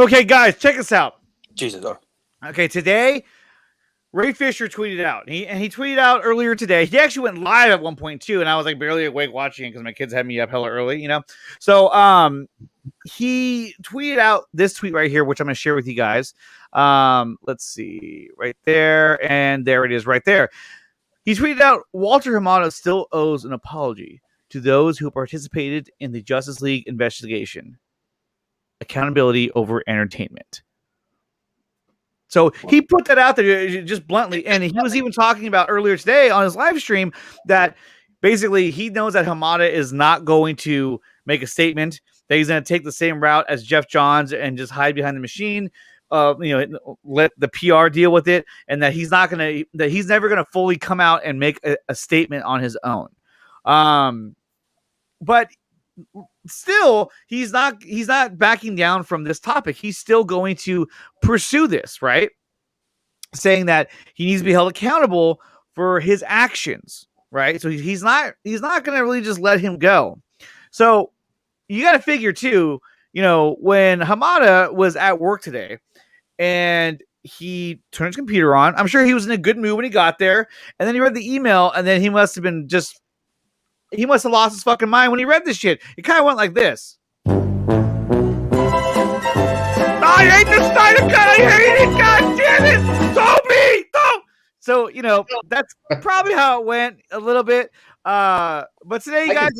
Okay, guys, check us out. Jesus. Oh. Okay, today Ray Fisher tweeted out. He tweeted out earlier today. He actually went live at one point too, and I was like barely awake watching it because my kids had me up hella early, So he tweeted out this tweet right here, which I'm going to share with you guys. Let's see, right there, and there it is, right there. He tweeted out, Walter Hamada still owes an apology to those who participated in the Justice League investigation. Accountability over entertainment. So he put that out there just bluntly, and he was even talking about earlier today on his live stream that basically he knows that Hamada is not going to make a statement, that he's going to take the same route as Jeff Johns and just hide behind the machine, let the PR deal with it, and that he's never going to fully come out and make a statement on his own. But still, he's not backing down from this topic. He's still going to pursue this, right? Saying that he needs to be held accountable for his actions, right? So he's not going to really just let him go. So you got to figure too, when Hamada was at work today and he turned his computer on, I'm sure he was in a good mood when he got there, and then he read the email, and then he must have lost his fucking mind when he read this shit. It kind of went like this. I hate the Snyder Cut. I hate it. God damn it. Toby. So, that's probably how it went a little bit. But today, you guys.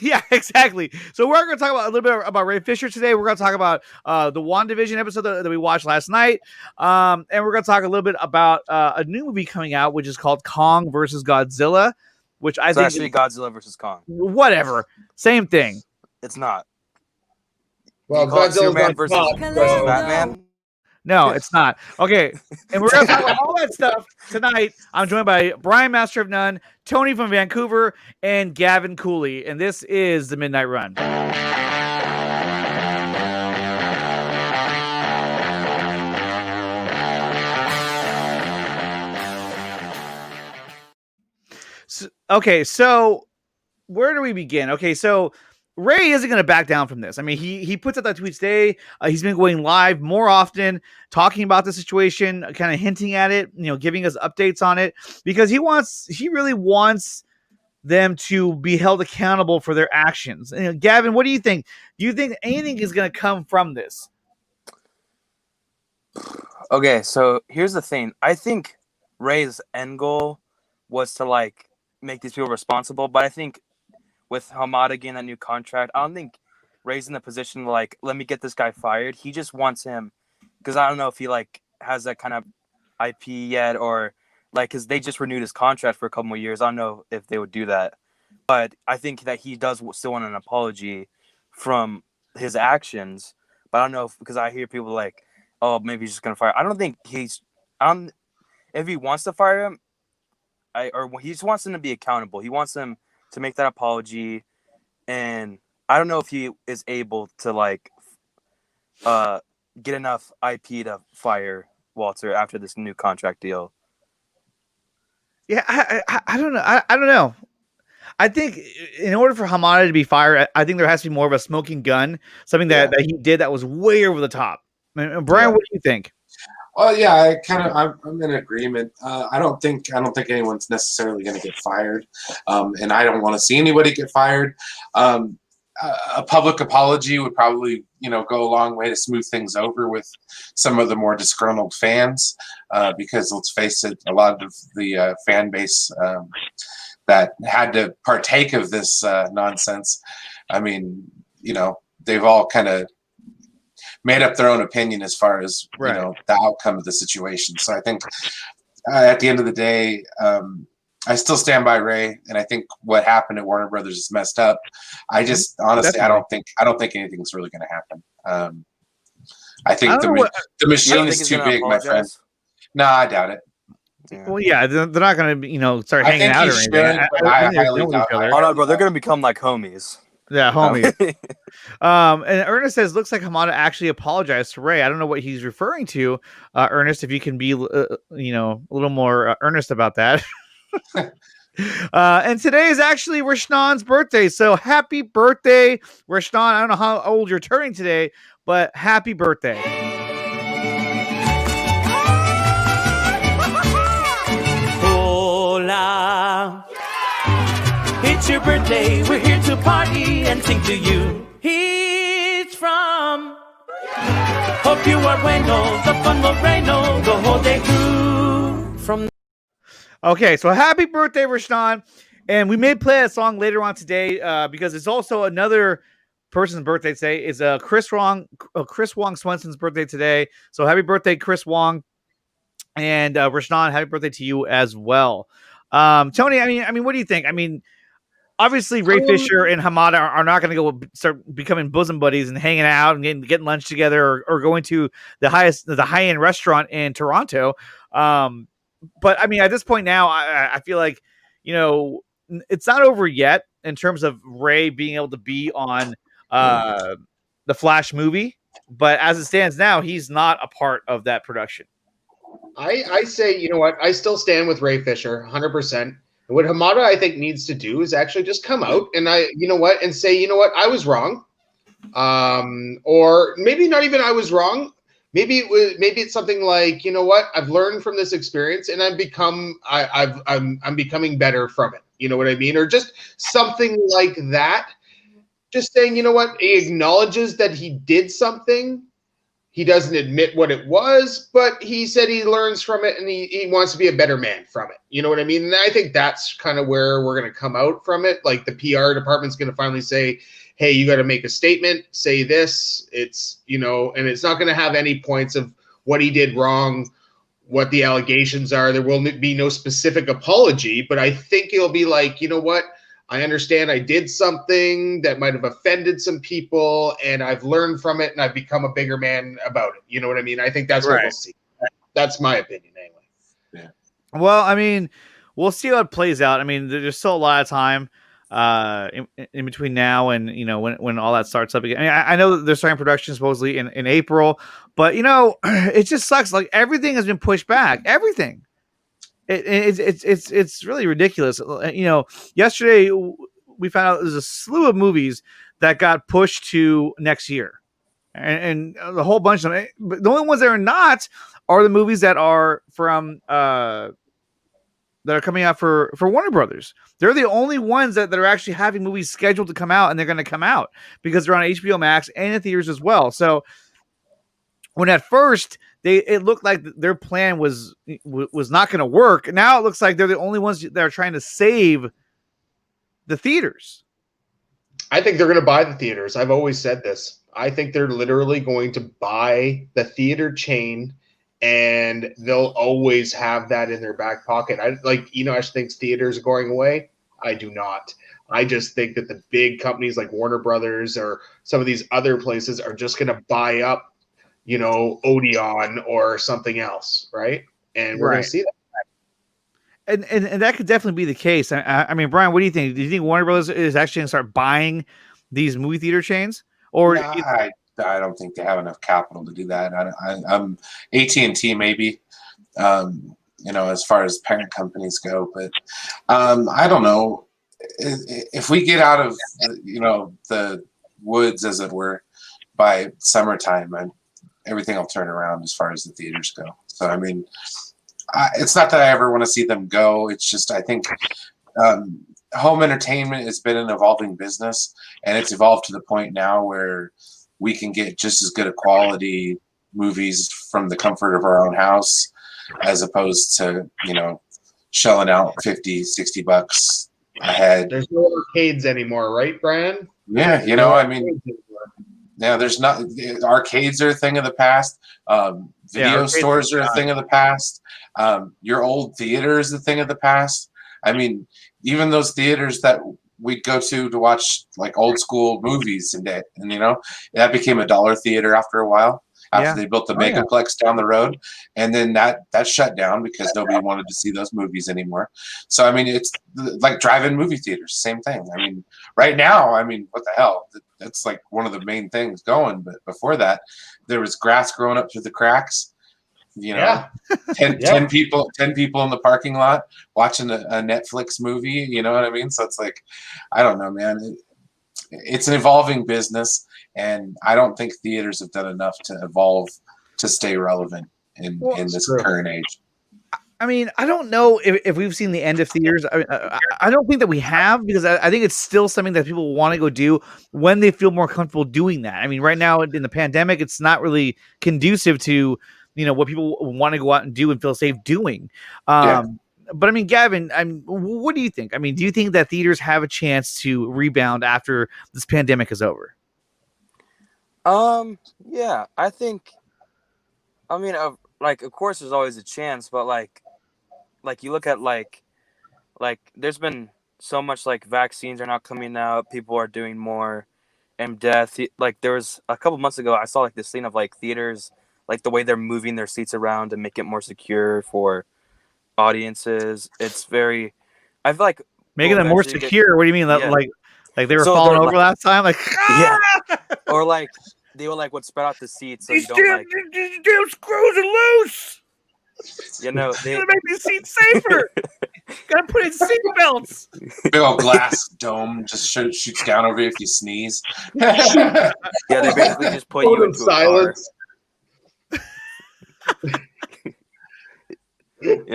Yeah, exactly. So we're going to talk about a little bit about Ray Fisher today. We're going to talk about the WandaVision episode that we watched last night. And we're going to talk a little bit about a new movie coming out, which is called Kong versus Godzilla. Which I think actually Godzilla versus Kong. Whatever. Same thing. It's not. Well, Godzilla versus Batman? No, it's not. Okay. And we're going to talk about all that stuff tonight. I'm joined by Brian Master of None, Tony from Vancouver, and Gavin Cooley. And this is the Midnight Run. So where do we begin? Okay, so Ray isn't going to back down from this. I mean, he puts out that tweet today. He's been going live more often, talking about the situation, kind of hinting at it, giving us updates on it, because he really wants them to be held accountable for their actions. Gavin, what do you think? Do you think anything is going to come from this? Okay, so here's the thing. I think Ray's end goal was to make these people responsible, but I think with Hamada getting that new contract, I don't think Ray's in the position to let me get this guy fired. He just wants him, because I don't know if he has that kind of IP yet, or because they just renewed his contract for a couple more years. I don't know if they would do that, but I think that he does still want an apology from his actions. But I don't know because I hear people oh, maybe he's just gonna fire. I don't think if he wants to fire him, or he just wants him to be accountable. He wants him to make that apology, and I don't know if he is able to get enough IP to fire Walter after this new contract deal. Yeah, I don't know. I don't know. I think in order for Hamada to be fired, I think there has to be more of a smoking gun, something that he did that was way over the top. Brian, what do you think? Well, yeah, I'm in agreement. I don't think anyone's necessarily going to get fired, and I don't want to see anybody get fired. A public apology would probably, go a long way to smooth things over with some of the more disgruntled fans, because let's face it, a lot of the fan base that had to partake of this nonsense. I mean, they've all kind of made up their own opinion as far as the outcome of the situation. So I think at the end of the day, I still stand by Ray, and I think what happened at Warner Brothers is messed up. I just honestly, I don't think anything's really going to happen. I think the machine is too big, my friend. No, I doubt it. Yeah. Well, yeah, they're not going to start hanging out or anything. I highly doubt it. Oh no, bro, they're going to become like homies. Yeah, homie. And Ernest says, looks like Hamada actually apologized to Ray. I don't know what he's referring to. Ernest, if you can be, a little more earnest about that. And today is actually Rashnan's birthday. So happy birthday, Rashnan. I don't know how old you're turning today, but happy birthday. Hola. It's your birthday. We're here to party and sing to you. He's from. Hope you are bueno. The fun will rain the whole day through. From. Okay, so happy birthday, Rashawn. And we may play a song later on today because it's also another person's birthday today. Is Chris Wong Swenson's birthday today. So happy birthday, Chris Wong. And Rashawn, happy birthday to you as well. Tony, I mean, what do you think? I mean, obviously Ray Fisher and Hamada are not going to go start becoming bosom buddies and hanging out and getting lunch together or going to the high-end restaurant in Toronto. But I mean, at this point now, I feel like, it's not over yet in terms of Ray being able to be on the Flash movie. But as it stands now, he's not a part of that production. I say, you know what? I still stand with Ray Fisher 100%. And what Hamada, I think, needs to do is actually just come out and and say, I was wrong. Or maybe not even I was wrong. Maybe it's something like, I've learned from this experience and I'm becoming better from it. You know what I mean? Or just something like that. Just saying, he acknowledges that he did something. He doesn't admit what it was, but he said he learns from it and he wants to be a better man from it. You know what I mean? And I think that's kind of where we're going to come out from it. Like the PR department's going to finally say, hey, you got to make a statement, say this. It's, and it's not going to have any points of what he did wrong, what the allegations are. There will be no specific apology, but I think it'll be like, you know what? I understand I did something that might have offended some people and I've learned from it and I've become a bigger man about it. You know what I mean? I think that's what we'll see. That's my opinion anyway. Yeah. Well, I mean, we'll see how it plays out. I mean, there's still a lot of time in between now and, when all that starts up again. I mean, I know that they're starting production supposedly in April, but, it just sucks. Like everything has been pushed back. Everything. It's really ridiculous. Yesterday we found out there's a slew of movies that got pushed to next year, and the whole bunch of them. But the only ones that are not are the movies that are from that are coming out for Warner Brothers. They're the only ones that are actually having movies scheduled to come out, and they're going to come out because they're on HBO Max and in theaters as well. So when at first it looked like their plan was not going to work. Now it looks like they're the only ones that are trying to save the theaters. I think they're going to buy the theaters. I've always said this. I think they're literally going to buy the theater chain and they'll always have that in their back pocket. Enosh thinks theaters are going away. I do not. I just think that the big companies like Warner Brothers or some of these other places are just going to buy up Odeon or something else, right? And we're going to see that. And that could definitely be the case. I mean, Brian, what do you think? Do you think Warner Brothers is actually going to start buying these movie theater chains? Or I don't think they have enough capital to do that. I'm AT&T maybe, as far as parent companies go. But I don't know. If we get out of, the woods, as it were, by summertime, everything will turn around as far as the theaters go. So, I mean, it's not that I ever want to see them go. It's just I think home entertainment has been an evolving business, and it's evolved to the point now where we can get just as good a quality movies from the comfort of our own house as opposed to, shelling out $50-$60 a head. There's no arcades anymore, right, Brian? Yeah, I mean, yeah, there's not arcades are a thing of the past. Video stores are a thing of the past. Your old theater is a thing of the past. I mean, even those theaters that we'd go to watch like old school movies and that became a dollar theater after a while. After they built the Megaplex down the road, and then that shut down because nobody wanted to see those movies anymore. So I mean, it's like drive-in movie theaters, same thing. I mean, right now, what the hell? That's like one of the main things going. But before that, there was grass growing up through the cracks. 10 people in the parking lot watching a Netflix movie. You know what I mean? So it's like, I don't know, man. it's an evolving business, and I don't think theaters have done enough to evolve to stay relevant in this current age. I mean, I don't know if we've seen the end of theaters. I don't think that we have, because I think it's still something that people want to go do when they feel more comfortable doing that. I mean, right now in the pandemic, it's not really conducive to, what people want to go out and do and feel safe doing. But I mean, Gavin, what do you think? I mean, do you think that theaters have a chance to rebound after this pandemic is over? Yeah, I think. I mean, of course, there's always a chance, but like you look at like there's been so much vaccines are not coming out, people are doing more in-depth. Like there was a couple months ago, I saw this scene of theaters, the way they're moving their seats around to make it more secure for audiences. It's very, I feel like making them more secure. What do you mean? Yeah. Like they were falling over last time? Yeah, or they would spread out the seats so you don't these damn screws are loose. They gotta make these seats safer. Gotta put in seat belts. Big old glass dome just shoots down over you if you sneeze. Yeah, they basically just put you into silence. A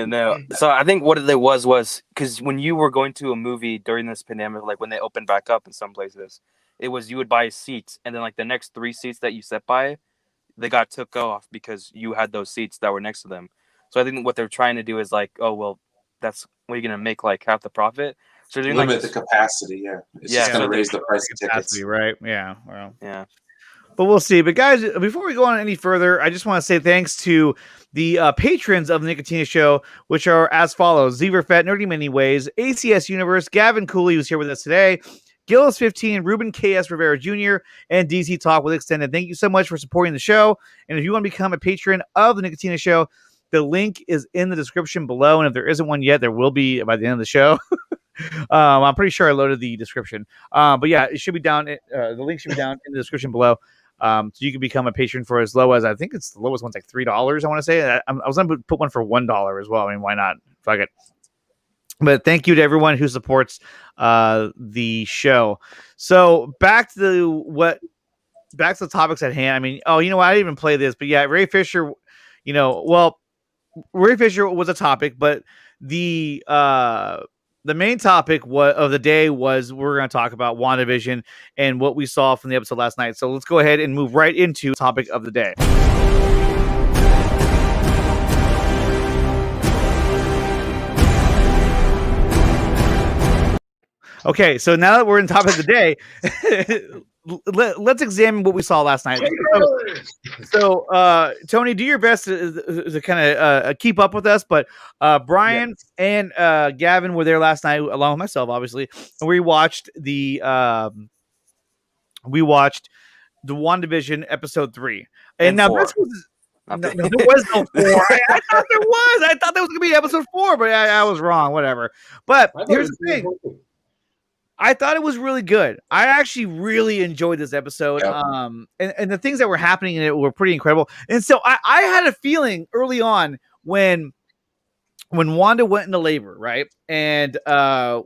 car. So I think what it was because when you were going to a movie during this pandemic, when they opened back up in some places, it was you would buy a seat, and then the next 3 seats that you sat by, they got took off because you had those seats that were next to them. So I think what they're trying to do is oh well, that's what you're gonna make half the profit. So they're doing limit the capacity. Yeah, it's just gonna raise the price of tickets, right? Yeah, well, yeah. But we'll see. But guys, before we go on any further, I just want to say thanks to the patrons of the Nicotina Show, which are as follows: Zeverfett, Nerdy Many Ways, ACS Universe, Gavin Cooley, who's here with us today, Gillis15, Ruben KS Rivera Jr., and DC Talk with Extended. Thank you so much for supporting the show. And if you want to become a patron of the Nicotina Show, the link is in the description below. And if there isn't one yet, there will be by the end of the show. I'm pretty sure I loaded the description. But yeah, it should be down. The link should be down in the description below. So you can become a patron for as low as, I think it's the lowest one's $3. I want to say. I was going to put one for $1 as well. I mean, why not? Fuck it. But thank you to everyone who supports the show. So back to the topics at hand. I mean, I didn't even play this, but yeah, Ray Fisher. Ray Fisher was a topic, but the main topic of the day was we're going to talk about WandaVision and what we saw from the episode last night. So let's go ahead and move right into the topic of the day. Okay, so now that we're in topic of the day, let's examine what we saw last night. So Tony, do your best to kind of keep up with us. But Brian and Gavin were there last night, along with myself, obviously, and we watched the WandaVision episode 3. And now 4. This was. No, there was no 4. I thought there was. I thought that was going to be episode 4, but I was wrong. Whatever. But here's the thing. I thought it was really good. I actually really enjoyed this episode. Yep. And the things that were happening in it were pretty incredible. And so I had a feeling early on when Wanda went into labor, right? And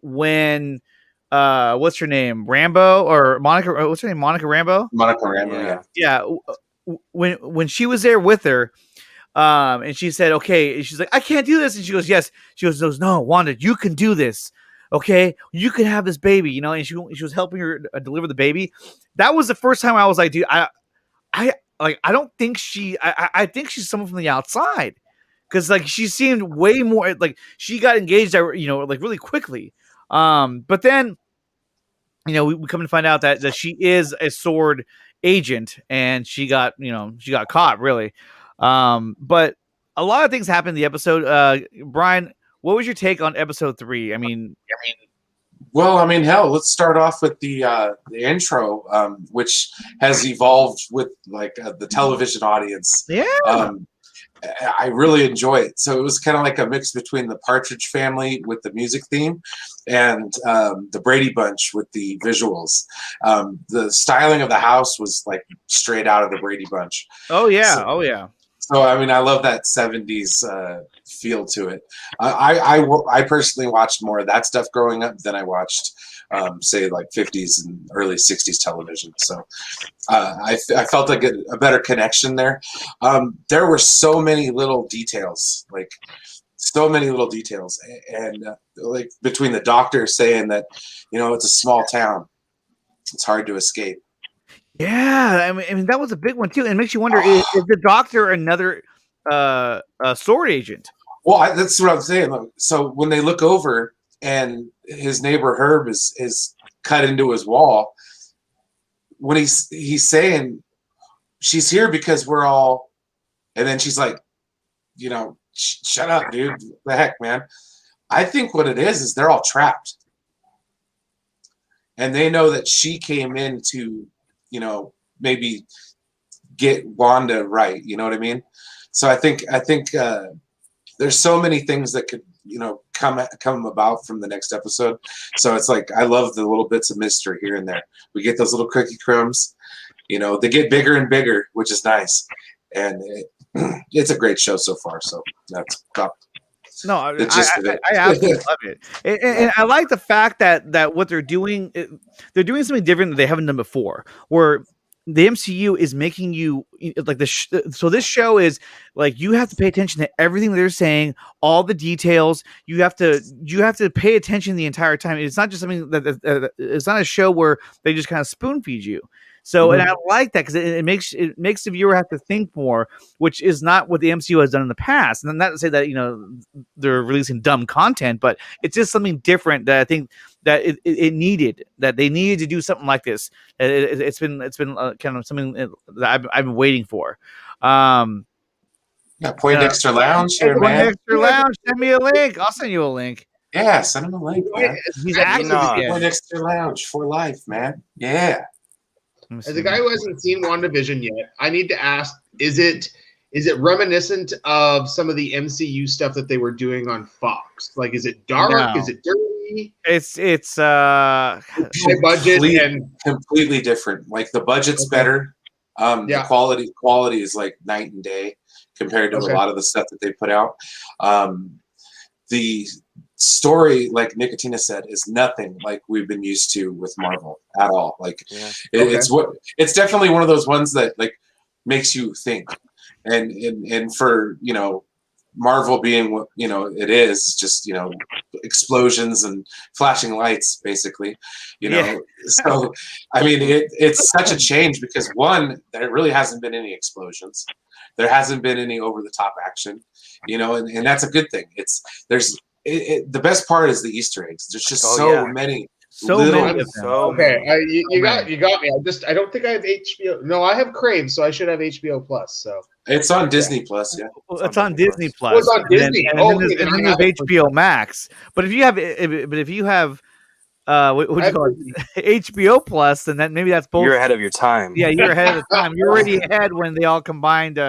when what's her name? Rambo or Monica? What's her name? Monica Rambo? Monica Rambo, yeah. When she was there with her, and she said, okay, she's like, I can't do this. And she goes, yes. She goes, no, Wanda, you can do this. Okay, you can have this baby, and she was helping her deliver the baby. That was the first time I was like, dude, I don't think I think she's someone from the outside, because she seemed way more she got engaged, really quickly. But then, we come to find out that she is a sword agent, and she got caught really. But a lot of things happened in the episode. Brian, what was your take on episode 3? Well, hell, let's start off with the intro, which has evolved with the television audience. Yeah. I really enjoy it. So it was kind of like a mix between the Partridge Family with the music theme and the Brady Bunch with the visuals. The styling of the house was straight out of the Brady Bunch. Oh yeah. So I love that 70s feel to it. I personally watched more of that stuff growing up than I watched say like 50s and early 60s television. So I felt like a better connection there. There were so many little details, and like between the doctor saying that, it's a small town, it's hard to escape. Yeah, I mean that was a big one too, and it makes you wonder: is the doctor another sword agent? Well, that's what I'm saying. So when they look over and his neighbor Herb is cut into his wall, when he's saying she's here because we're all, and then she's like, shut up, dude. What the heck, man? I think what it is they're all trapped, and they know that she came in to, maybe get Wanda right. You know what I mean? So I think there's so many things that could, come about from the next episode. So it's like, I love the little bits of mystery here and there. We get those little cookie crumbs, they get bigger and bigger, which is nice. And it's a great show so far. So that's top. No, I absolutely love it, and I like the fact that what they're doing something different that they haven't done before, where the MCU is making you like this. So this show is like, you have to pay attention to everything they're saying, all the details. You have to pay attention the entire time. It's not just something that it's not a show where they just kind of spoon feed you. So, and I like that because it makes the viewer have to think more, which is not what the MCU has done in the past. And not to say that they're releasing dumb content, but it's just something different that I think that it needed. That they needed to do something like this. It's been kind of something that I've been waiting for. Poindexter Lounge here, man. Poindexter Lounge. Send me a link. I'll send you a link. Yeah, send him a link, man. He's active again. Poindexter Lounge for life, man. Yeah. As a guy who hasn't seen WandaVision yet, I need to ask: Is it reminiscent of some of the MCU stuff that they were doing on Fox? Like, is it dark? No. Is it dirty? It's high budget and completely different. Like, the budget's better. The quality is like night and day compared to a lot of the stuff that they put out. The story, like Nicotina said, is nothing like we've been used to with Marvel at all. Like, it's definitely one of those ones that like makes you think, and for Marvel being what it is just explosions and flashing lights basically, So I mean, it's such a change because one, there really hasn't been any explosions, there hasn't been any over the top action, and that's a good thing. The best part is the Easter eggs. There's just many. So many of them. You got me. I don't think I have HBO. No, I have Crave, so I should have HBO Plus. So it's on Disney Plus. Yeah, it's on Disney Plus. Oh, it's on Disney. And then there's HBO Max. But if you have what do you call it? HBO Plus, then maybe that's both. You're ahead of your time. Yeah, you're ahead of the time. You're already ahead when they all combined.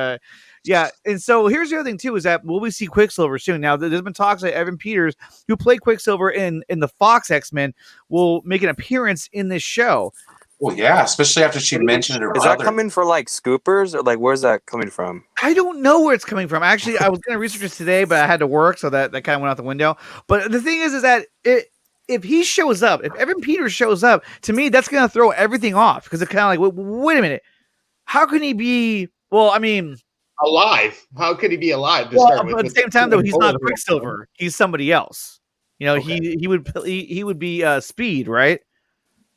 Yeah, and so here's the other thing too, is that will we see Quicksilver soon? Now there's been talks that Evan Peters, who played Quicksilver in the Fox X-Men, will make an appearance in this show. Well, yeah, especially after she mentioned her brother. Is that coming for like scoopers, or like where's that coming from? I don't know where it's coming from. Actually, I was going to research this today, but I had to work, so that kind of went out the window. But the thing is that if he shows up, if Evan Peters shows up, to me that's going to throw everything off, because it's kind of like, wait a minute, how can he be? Well, I mean, alive. How could he be alive? But at the same time, though, he's not Quicksilver. He's somebody else. He would be Speed, right?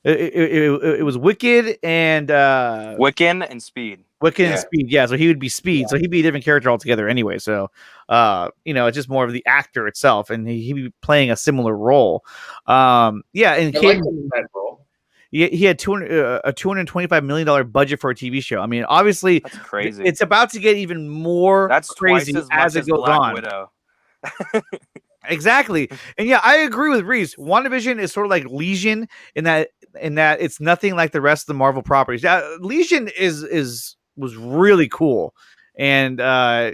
It was Wicked and Wiccan and Speed. Wiccan and Speed, yeah. So he would be Speed. So he'd be a different character altogether, anyway. So, it's just more of the actor itself, and he'd be playing a similar role. And I like him in that role. He had a $225 million budget for a TV show. I mean, obviously, that's crazy. It's about to get even more crazy as it goes on. Widow. Exactly, and yeah, I agree with Reese. WandaVision is sort of like Legion in that it's nothing like the rest of the Marvel properties. Legion was really cool, and yeah.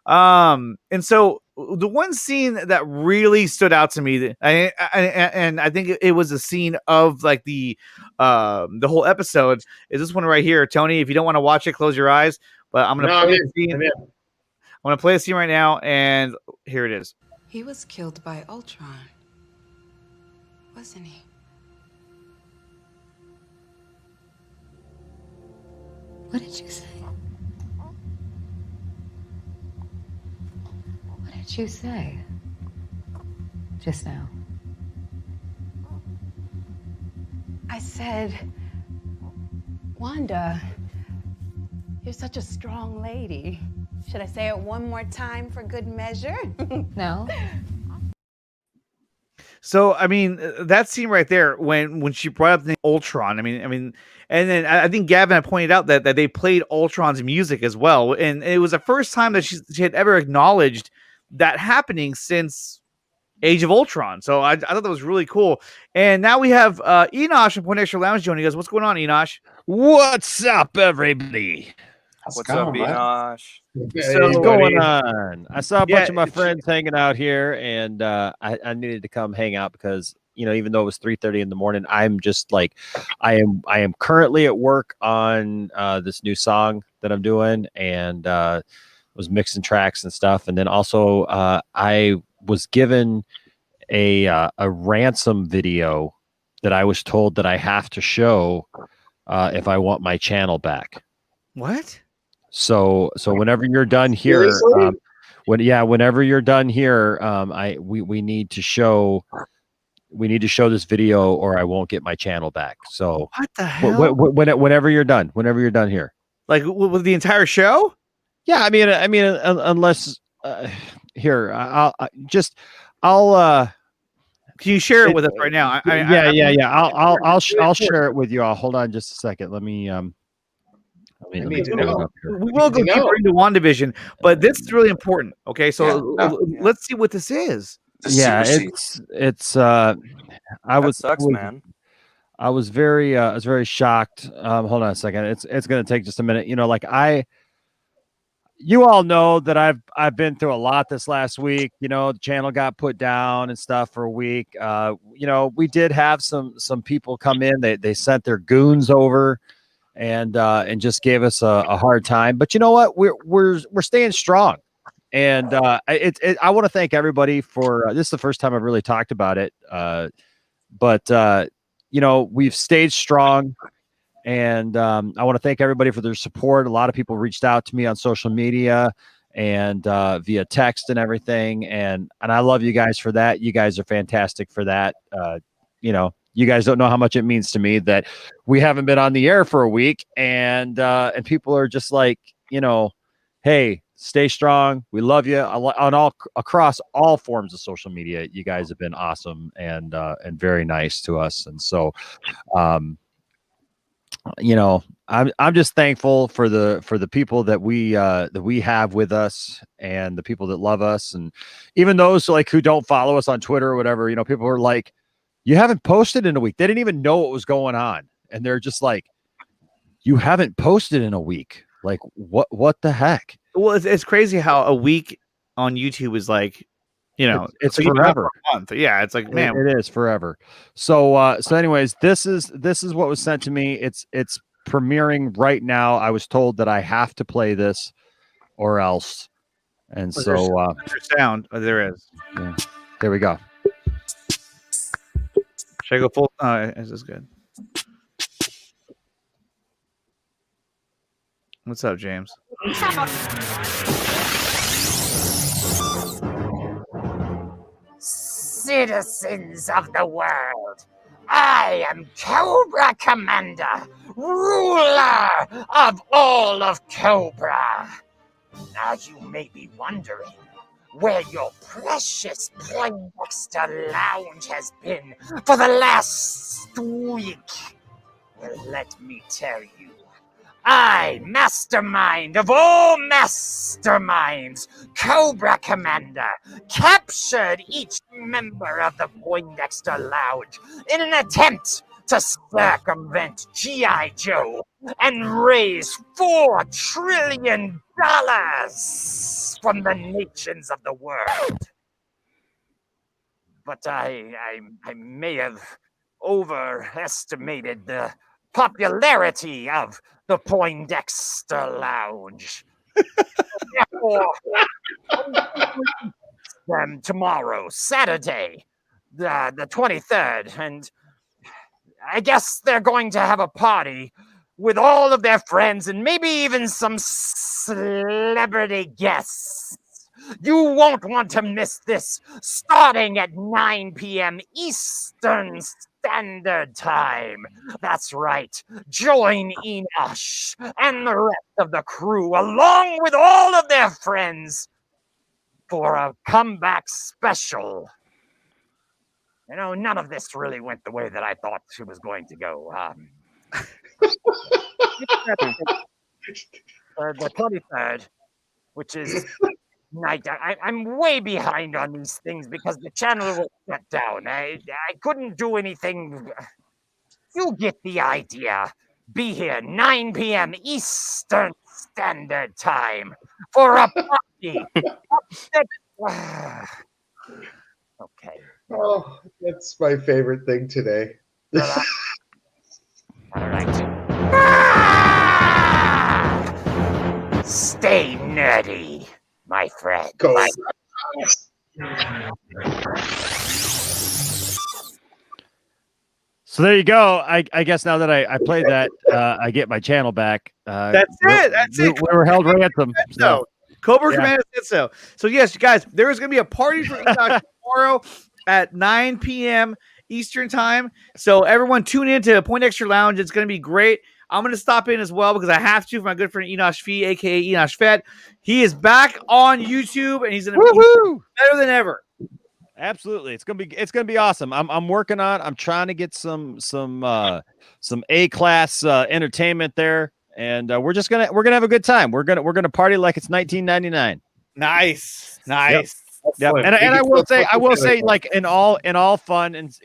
And so the one scene that really stood out to me, and I think it was a scene of like the whole episode, is this one right here. Tony, if you don't want to watch it, close your eyes. But I'm gonna play the scene. I'm gonna play a scene right now, and here it is. He was killed by Ultron. wasn't he? What did you say? What did you say just now? I said, Wanda, you're such a strong lady. Should I say it one more time for good measure? No. So I mean, that scene right there when she brought up the Ultron. I mean, and then I think Gavin had pointed out that they played Ultron's music as well, and it was the first time that she had ever acknowledged that happening since Age of Ultron. So I thought that was really cool. And now we have Enosh from Point Extra Lounge joining us. What's going on, Enosh? What's up, everybody? What's up, Enosh? What's going on? I saw a bunch of my it's- friends hanging out here, and I needed to come hang out because, you know, even though it was 3:30 in the morning, I'm just like, I am currently at work on this new song that I'm doing, and was mixing tracks and stuff, and then also I was given a ransom video that I was told that I have to show if I want my channel back. What? So whenever you're done here, Seriously? whenever you're done here, we need to show this video or I won't get my channel back. So What the hell? whenever you're done here. Like with the entire show? Yeah, I mean, unless here, I'll Can you share it with us right now? I'll share it with you all. Hold on just a second. Let me need let me to pull it know. up here. We will go deeper into WandaVision, but this is really important. Okay, so let's see what this is. Yeah, it's I was Sucks, man. I was very shocked. Hold on a second. It's going to take just a minute. You know, like you all know that I've been through a lot this last week. You know, the channel got put down and stuff for a week. You know, we did have some people come in. They sent their goons over and just gave us a hard time. But you know what? We're staying strong. And I want to thank everybody for this is the first time I've really talked about it. But you know, we've stayed strong. And I want to thank everybody for their support. A lot of people reached out to me on social media and via text and everything. And I love you guys for that. You guys are fantastic for that. You know, you guys don't know how much it means to me that we haven't been on the air for a week. And people are just like, you know, hey, stay strong. We love you across all forms of social media. You guys have been awesome and very nice to us. And so, you know, I'm just thankful for the people that we have with us and the people that love us, and even those like who don't follow us on Twitter or whatever. You know, people are like, "You haven't posted in a week." They didn't even know what was going on, and they're just like, "You haven't posted in a week." Like, what the heck? Well, it's crazy how a week on YouTube is like, you know, it's like you've been out forever. for a month. Yeah, it's like, man, it is forever. So anyways, this is what was sent to me. It's premiering right now. I was told that I have to play this or else. And so there's sound. Oh, there is. Yeah, there we go. Should I go full? This is good. What's up, James? Citizens of the world, I am Cobra Commander, ruler of all of Cobra. Now you may be wondering where your precious Poindexter Lounge has been for the last week. Well, let me tell you. I, mastermind of all masterminds, Cobra Commander, captured each member of the Poindexter Lounge in an attempt to circumvent G.I. Joe and raise $4 trillion from the nations of the world. But I may have overestimated the popularity of the Poindexter Lounge. Therefore, them tomorrow, Saturday, the 23rd, and I guess they're going to have a party with all of their friends and maybe even some celebrity guests. You won't want to miss this, starting at 9 p.m. Eastern Standard Time. That's right. Join Enosh and the rest of the crew, along with all of their friends, for a comeback special. You know, none of this really went the way that I thought it was going to go. The 23rd, which is night. I'm way behind on these things because the channel was shut down. I couldn't do anything. You get the idea. Be here 9 p.m. Eastern Standard Time for a party. Okay. Oh, that's my favorite thing today. All right. Stay nerdy, my friend. Go. So there you go. I guess now that I played that, I get my channel back. That's it. That's it. We were held ransom. So Cobra Commander said so. So yes, guys, there is going to be a party for Enoch tomorrow at 9 p.m. Eastern time. So everyone tune in to Point Extra Lounge. It's going to be great. I'm going to stop in as well because I have to for my good friend Enosh Fee, aka Enosh Fett. He is back on YouTube and he's going to be better than ever. Absolutely, it's gonna be awesome. I'm working on. I'm trying to get some A-class entertainment there, and we're gonna have a good time. We're gonna party like it's 1999. Nice. Yep. And I will say, like in all fun and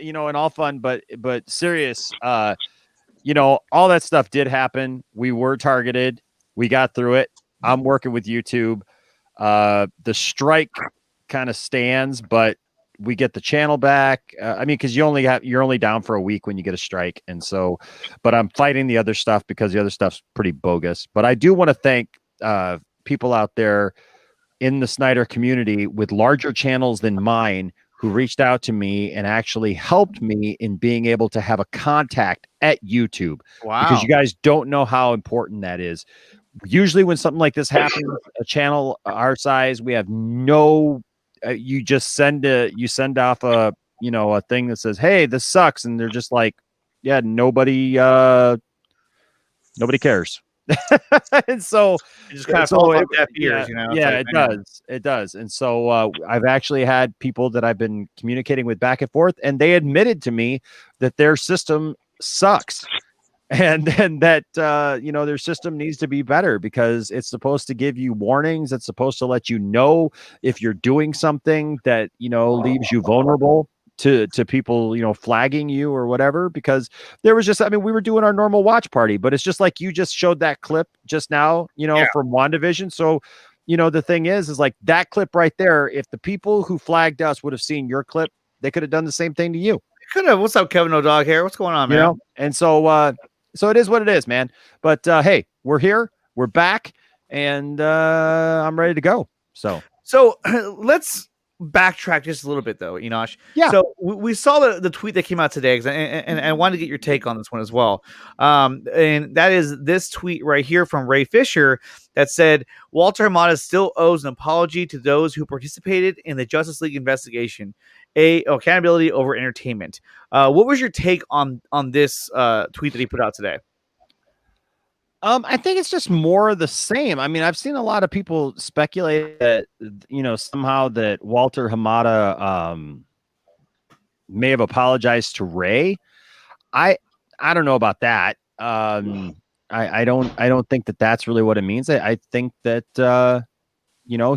but serious. All that stuff did happen. We were targeted. We got through it. I'm working with YouTube. The strike kind of stands, but we get the channel back. Because you're only down for a week when you get a strike, and so, but I'm fighting the other stuff because the other stuff's pretty bogus. But I do want to thank people out there in the Snyder community with larger channels than mine who reached out to me and actually helped me in being able to have a contact at YouTube. Wow! Because you guys don't know how important that is. Usually, when something like this happens, a channel our size, we have no. You just send off a thing that says, "Hey, this sucks," and they're just like, "Yeah, nobody cares." And so it just kind of falls on deaf ears, it does. And so I've actually had people that I've been communicating with back and forth, and they admitted to me that their system sucks. And that their system needs to be better because it's supposed to give you warnings. It's supposed to let you know if you're doing something that leaves you vulnerable to people flagging you or whatever. Because there was we were doing our normal watch party, but it's just like you just showed that clip just now, from WandaVision. So the thing is like that clip right there. If the people who flagged us would have seen your clip, they could have done the same thing to you. Could have. What's up, Kevin O'Dog here? What's going on, man? And so. So it is what it is, man. But hey, we're here, we're back, and I'm ready to go. So let's backtrack just a little bit, though, Enosh. Yeah. So we saw the tweet that came out today, and I wanted to get your take on this one as well. And that is this tweet right here from Ray Fisher that said Walter Hamada still owes an apology to those who participated in the Justice League investigation. Accountability over entertainment. What was your take on this tweet that he put out today? I think it's just more of the same. I mean, I've seen a lot of people speculate that somehow that Walter Hamada may have apologized to Ray. I don't know about that. I don't think that that's really what it means. I think that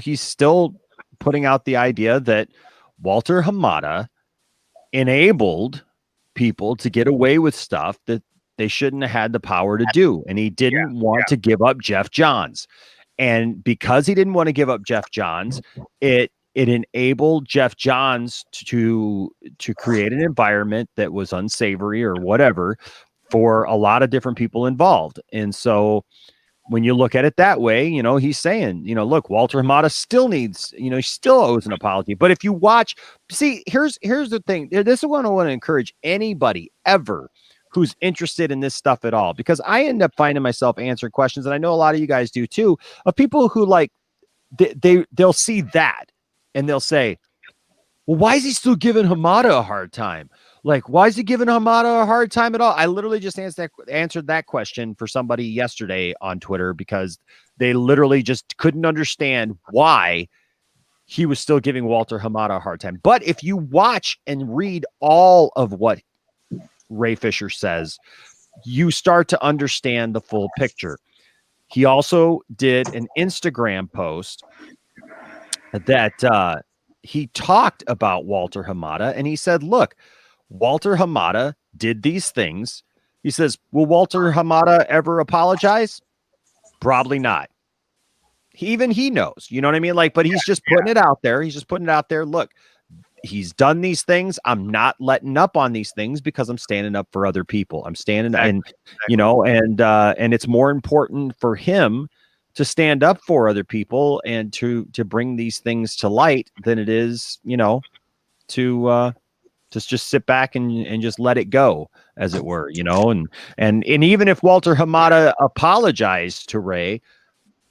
he's still putting out the idea that Walter Hamada enabled people to get away with stuff that they shouldn't have had the power to do. And he didn't want to give up Jeff Johns. And because he didn't want to give up Jeff Johns, it enabled Jeff Johns to create an environment that was unsavory or whatever for a lot of different people involved. And so when you look at it that way, he's saying, look, Walter Hamada still needs, he still owes an apology. But if you watch, see, here's the thing. This is what I want to encourage anybody ever who's interested in this stuff at all, because I end up finding myself answering questions, and I know a lot of you guys do too, of people who like they'll see that and they'll say, well, why is he still giving Hamada a hard time? Like, why is he giving Hamada a hard time at all? I literally just answered that question for somebody yesterday on Twitter because they literally just couldn't understand why he was still giving Walter Hamada a hard time. But if you watch and read all of what Ray Fisher says, you start to understand the full picture. He also did an Instagram post that he talked about Walter Hamada, and he said, look, Walter Hamada did these things. He says, will Walter Hamada ever apologize? Probably not. Even he knows, you know what I mean? Like, but he's just putting it out there. He's just putting it out there. Look, he's done these things. I'm not letting up on these things because I'm standing up for other people. I'm standing and it's more important for him to stand up for other people and to bring these things to light than it is, to just sit back and just let it go, as it were, and even if Walter Hamada apologized to Ray,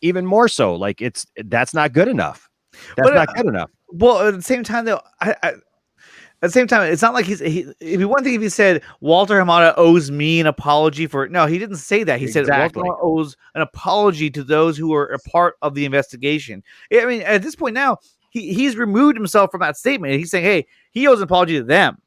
even more so, like that's not good enough. That's not good enough. Well, at the same time, though, at the same time, it's not like it'd be one thing if he said Walter Hamada owes me an apology for. No, he didn't say that. He said Walter Hamada owes an apology to those who are a part of the investigation. I mean, at this point now, he's removed himself from that statement. He's saying, hey, he owes an apology to them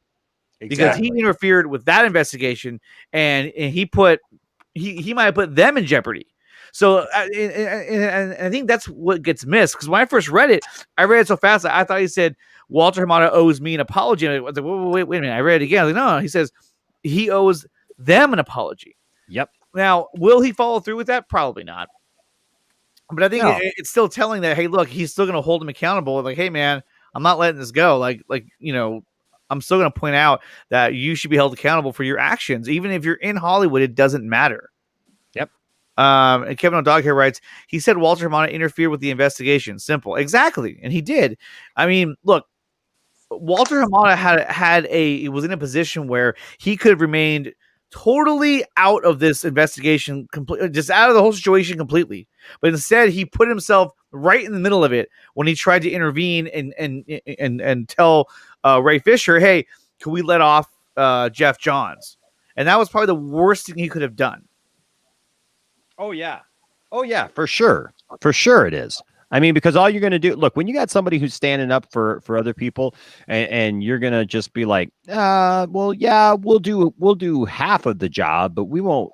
because he interfered with that investigation, and he might have put them in jeopardy. So, and I think that's what gets missed, because when I first read it, I read it so fast I thought he said Walter Hamada owes me an apology. And I was like, wait a minute. I read it again. I was like, no, he says he owes them an apology. Yep. Now, will he follow through with that? Probably not. But I think it's still telling that, hey, look, he's still going to hold him accountable. Like, hey, man, I'm not letting this go. I'm still going to point out that you should be held accountable for your actions. Even if you're in Hollywood, it doesn't matter. Yep. And Kevin O'Dog here writes, he said Walter Hamada interfered with the investigation. Simple. Exactly. And he did. I mean, look, Walter Hamada he was in a position where he could have remained totally out of this investigation, completely, just out of the whole situation completely. But instead, he put himself right in the middle of it when he tried to intervene and tell Ray Fisher, hey, can we let off Jeff Johns? And that was probably the worst thing he could have done. Oh, yeah. Oh, yeah, for sure. For sure it is. I mean, because all you're going to do, look, when you got somebody who's standing up for other people and you're going to just be like, well, yeah, we'll do half of the job, but we won't,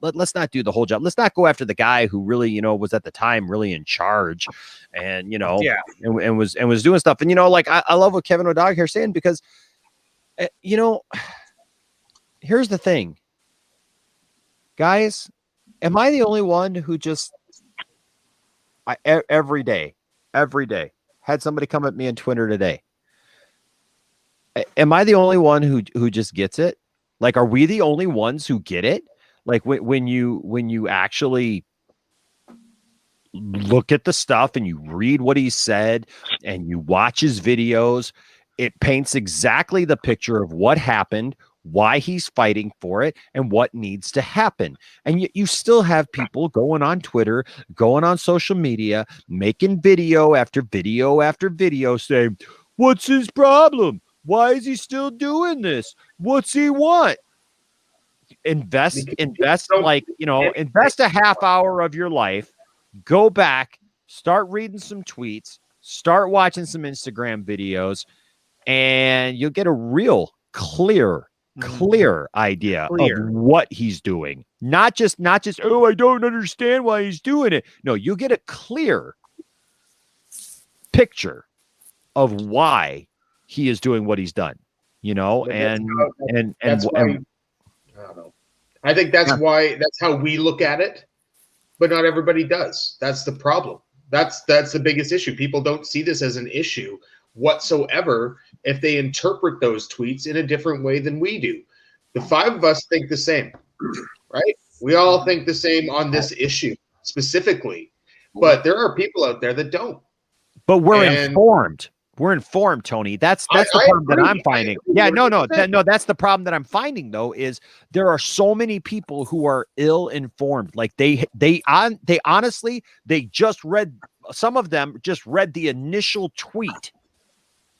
let's not do the whole job. Let's not go after the guy who really, was at the time really in charge and, and was doing stuff. And, I love what Kevin O'Dog here saying, because, here's the thing, guys, am I the only one who just, every day had somebody come at me on Twitter today? Am I the only one who just gets it? Like, are we the only ones who get it? Like when you actually look at the stuff and you read what he said and you watch his videos, it paints exactly the picture of what happened, why he's fighting for it, and what needs to happen. And yet you still have people going on Twitter, going on social media, making video after video after video saying, what's his problem? Why is he still doing this? What's he want? Invest a half hour of your life, go back, start reading some tweets, start watching some Instagram videos, and you'll get a real clear idea of what he's doing. Not just, oh, I don't understand why he's doing it. No, you get a clear picture of why he is doing what he's done, that's why, I don't know. I think that's how we look at it, but not everybody does. That's the problem. That's the biggest issue. People don't see this as an issue whatsoever if they interpret those tweets in a different way than we do. The five of us think the same, right? We all think the same on this issue. specifically, but there are people out there that don't. But we're And- informed. We're informed, Tony. That's the problem that I'm finding. Yeah, no, that's the problem that I'm finding though, is there are so many people who are ill-informed. Like they honestly, they just read, some of them just read the initial tweet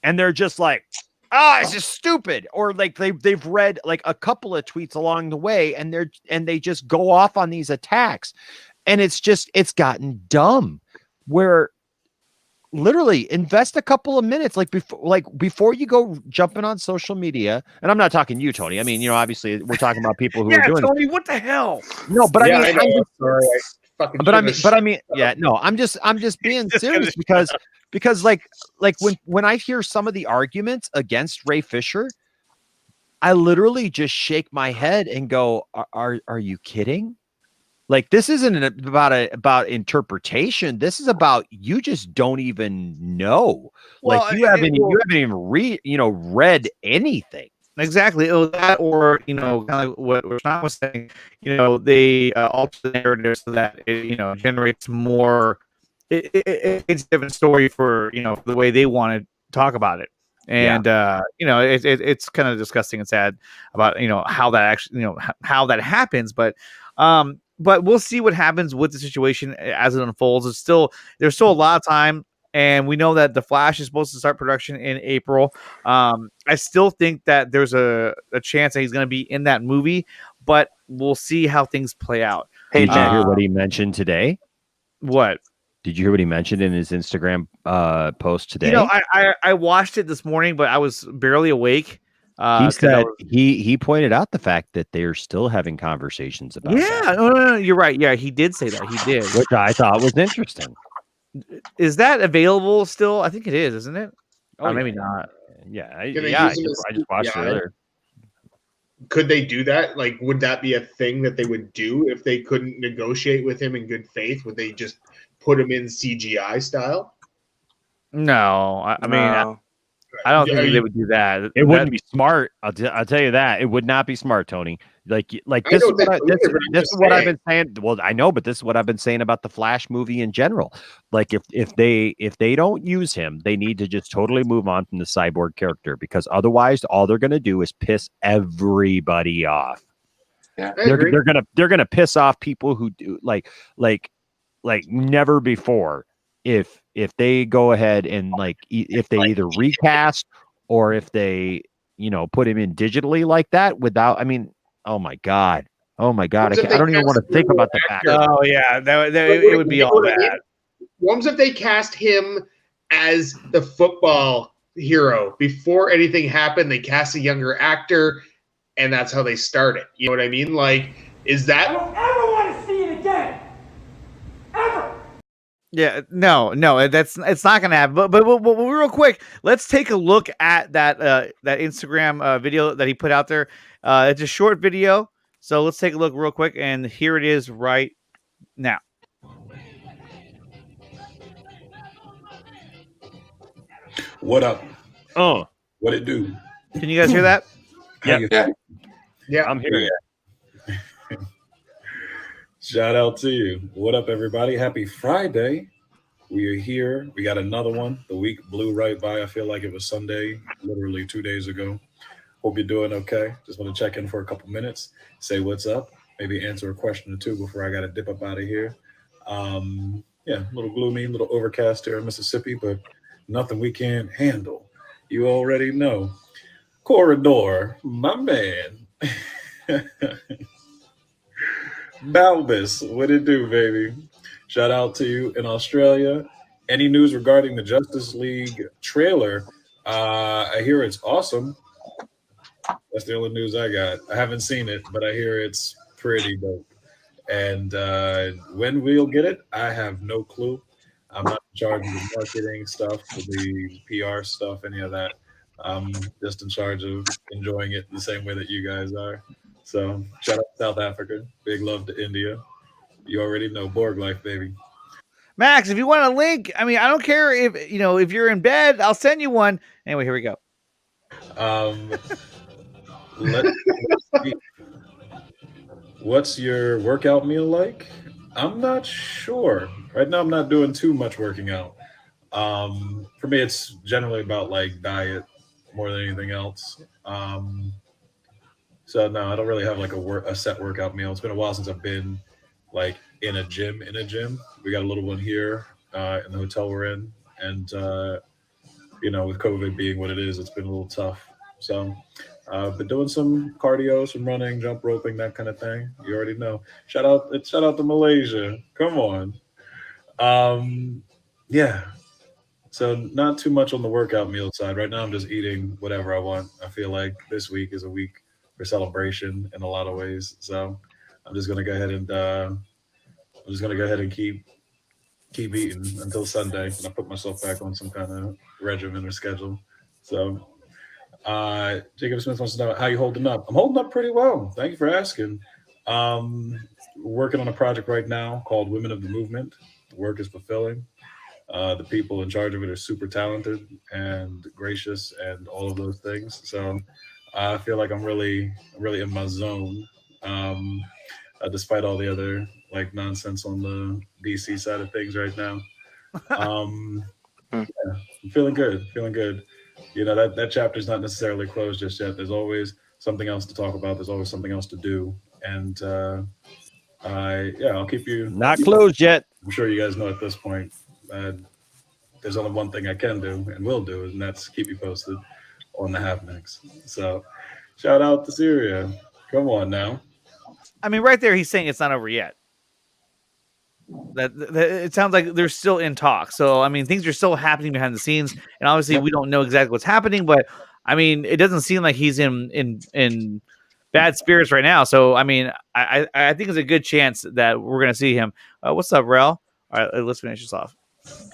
and they're just like, it's just stupid. Or like they've read like a couple of tweets along the way and they just go off on these attacks. And it's gotten dumb where literally invest a couple of minutes before you go jumping on social media. And I'm not talking you, Tony. I mean, you know, obviously we're talking about people who are doing Tony, what the hell? No, but Yeah, I mean, I'm just being serious because like when I hear some of the arguments against Ray Fisher, I literally just shake my head and go, are you kidding? Like, this isn't about interpretation. This is about, you just don't even know. Well, like you haven't even read anything. Exactly. That, or kind of what Sean was saying. They alter the narrative so that it generates more. It's a different story for the way they want to talk about it. And it's kind of disgusting and sad about how that actually how that happens, but we'll see what happens with the situation as it unfolds. There's still a lot of time, and we know that The Flash is supposed to start production in April. I still think that there's a chance that he's going to be in that movie, but we'll see how things play out. Hey, did you hear what he mentioned today? What? Did you hear what he mentioned in his Instagram post today? I watched it this morning, but I was barely awake. He said he pointed out the fact that they're still having conversations about. Yeah, no, you're right. Yeah, he did say that. He did, which I thought was interesting. Is that available still? I think it is, isn't it? Oh, maybe not. Yeah, I just watched it earlier. Could they do that? Like, would that be a thing that they would do if they couldn't negotiate with him in good faith? Would they just put him in CGI style? No, I mean. I don't think they would do that. It wouldn't be smart. I'll tell you that. It would not be smart, Tony. Like this is what I've been saying. Well, I know, but this is what I've been saying about the Flash movie in general. Like if they don't use him, they need to just totally move on from the Cyborg character, because otherwise all they're going to do is piss everybody off. Yeah, they're gonna piss off people who do like never before. If they go ahead and if they either recast or if they put him in digitally like that without, I mean, oh my god, I don't even want to think about the fact. Oh yeah, it would be all bad. What if they cast him as the football hero before anything happened? They cast a younger actor, and that's how they started. You know what I mean? Like, is that? I don't ever want to see it again. Ever. Yeah, no, it's not gonna happen. But real quick, let's take a look at that Instagram video that he put out there. It's a short video, so let's take a look real quick, and here it is right now. What up? Oh, what it do? Can you guys hear that? Yeah, I'm hearing it. Shout out to you. What up, everybody? Happy Friday. We are here. We got another one. The week blew right by. I feel like it was Sunday, literally 2 days ago. Hope you're doing okay. Just want to check in for a couple minutes, say what's up, maybe answer a question or two before I got to dip up out of here. A little gloomy, a little overcast here in Mississippi, but nothing we can't handle. You already know. Corridor, my man. Balbus, what it do, baby? Shout out to you in Australia. Any news regarding the Justice League trailer? I hear it's awesome. That's the only news I got. I haven't seen it, but I hear it's pretty dope. And when we'll get it, I have no clue. I'm not in charge of the marketing stuff, the PR stuff, any of that. I'm just in charge of enjoying it the same way that you guys are. So shout out to South Africa. Big love to India. You already know, Borg life, baby. Max, if you want a link, I mean, I don't care if you're in bed, I'll send you one. Anyway, here we go. Let's see. What's your workout meal like? I'm not sure. Right now, I'm not doing too much working out. For me, it's generally about like diet more than anything else. So no, I don't really have like a set workout meal. It's been a while since I've been like in a gym. In a gym, we got a little one here in the hotel we're in, and with COVID being what it is, it's been a little tough. So I've been doing some cardio, some running, jump roping, that kind of thing. You already know. Shout out to Malaysia. Come on. Um, yeah. So not too much on the workout meal side. Right now, I'm just eating whatever I want. I feel like this week is a week for celebration in a lot of ways. So I'm just gonna go ahead and keep eating until Sunday, and I put myself back on some kind of regimen or schedule. So Jacob Smith wants to know how you holding up. I'm holding up pretty well. Thank you for asking. Working on a project right now called Women of the Movement. The work is fulfilling. The people in charge of it are super talented and gracious and all of those things. So I feel like I'm really in my zone, despite all the other like nonsense on the DC side of things right now. Um, Hmm. yeah, I'm feeling good, feeling good. That chapter's not necessarily closed just yet. There's always something else to talk about. There's always something else to do, and I'll keep you. Not closed yet. I'm sure you guys know at this point. Uh, there's only one thing I can do and will do, and that's keep you posted on the happenings. So, shout out to Syria. Come on now. I mean, right there, he's saying it's not over yet. That it sounds like they're still in talk. So, I mean, things are still happening behind the scenes, and obviously, we don't know exactly what's happening. But I mean, it doesn't seem like he's in bad spirits right now. So, I mean, I think there's a good chance that we're gonna see him. What's up, Rel? All right, let's finish this off.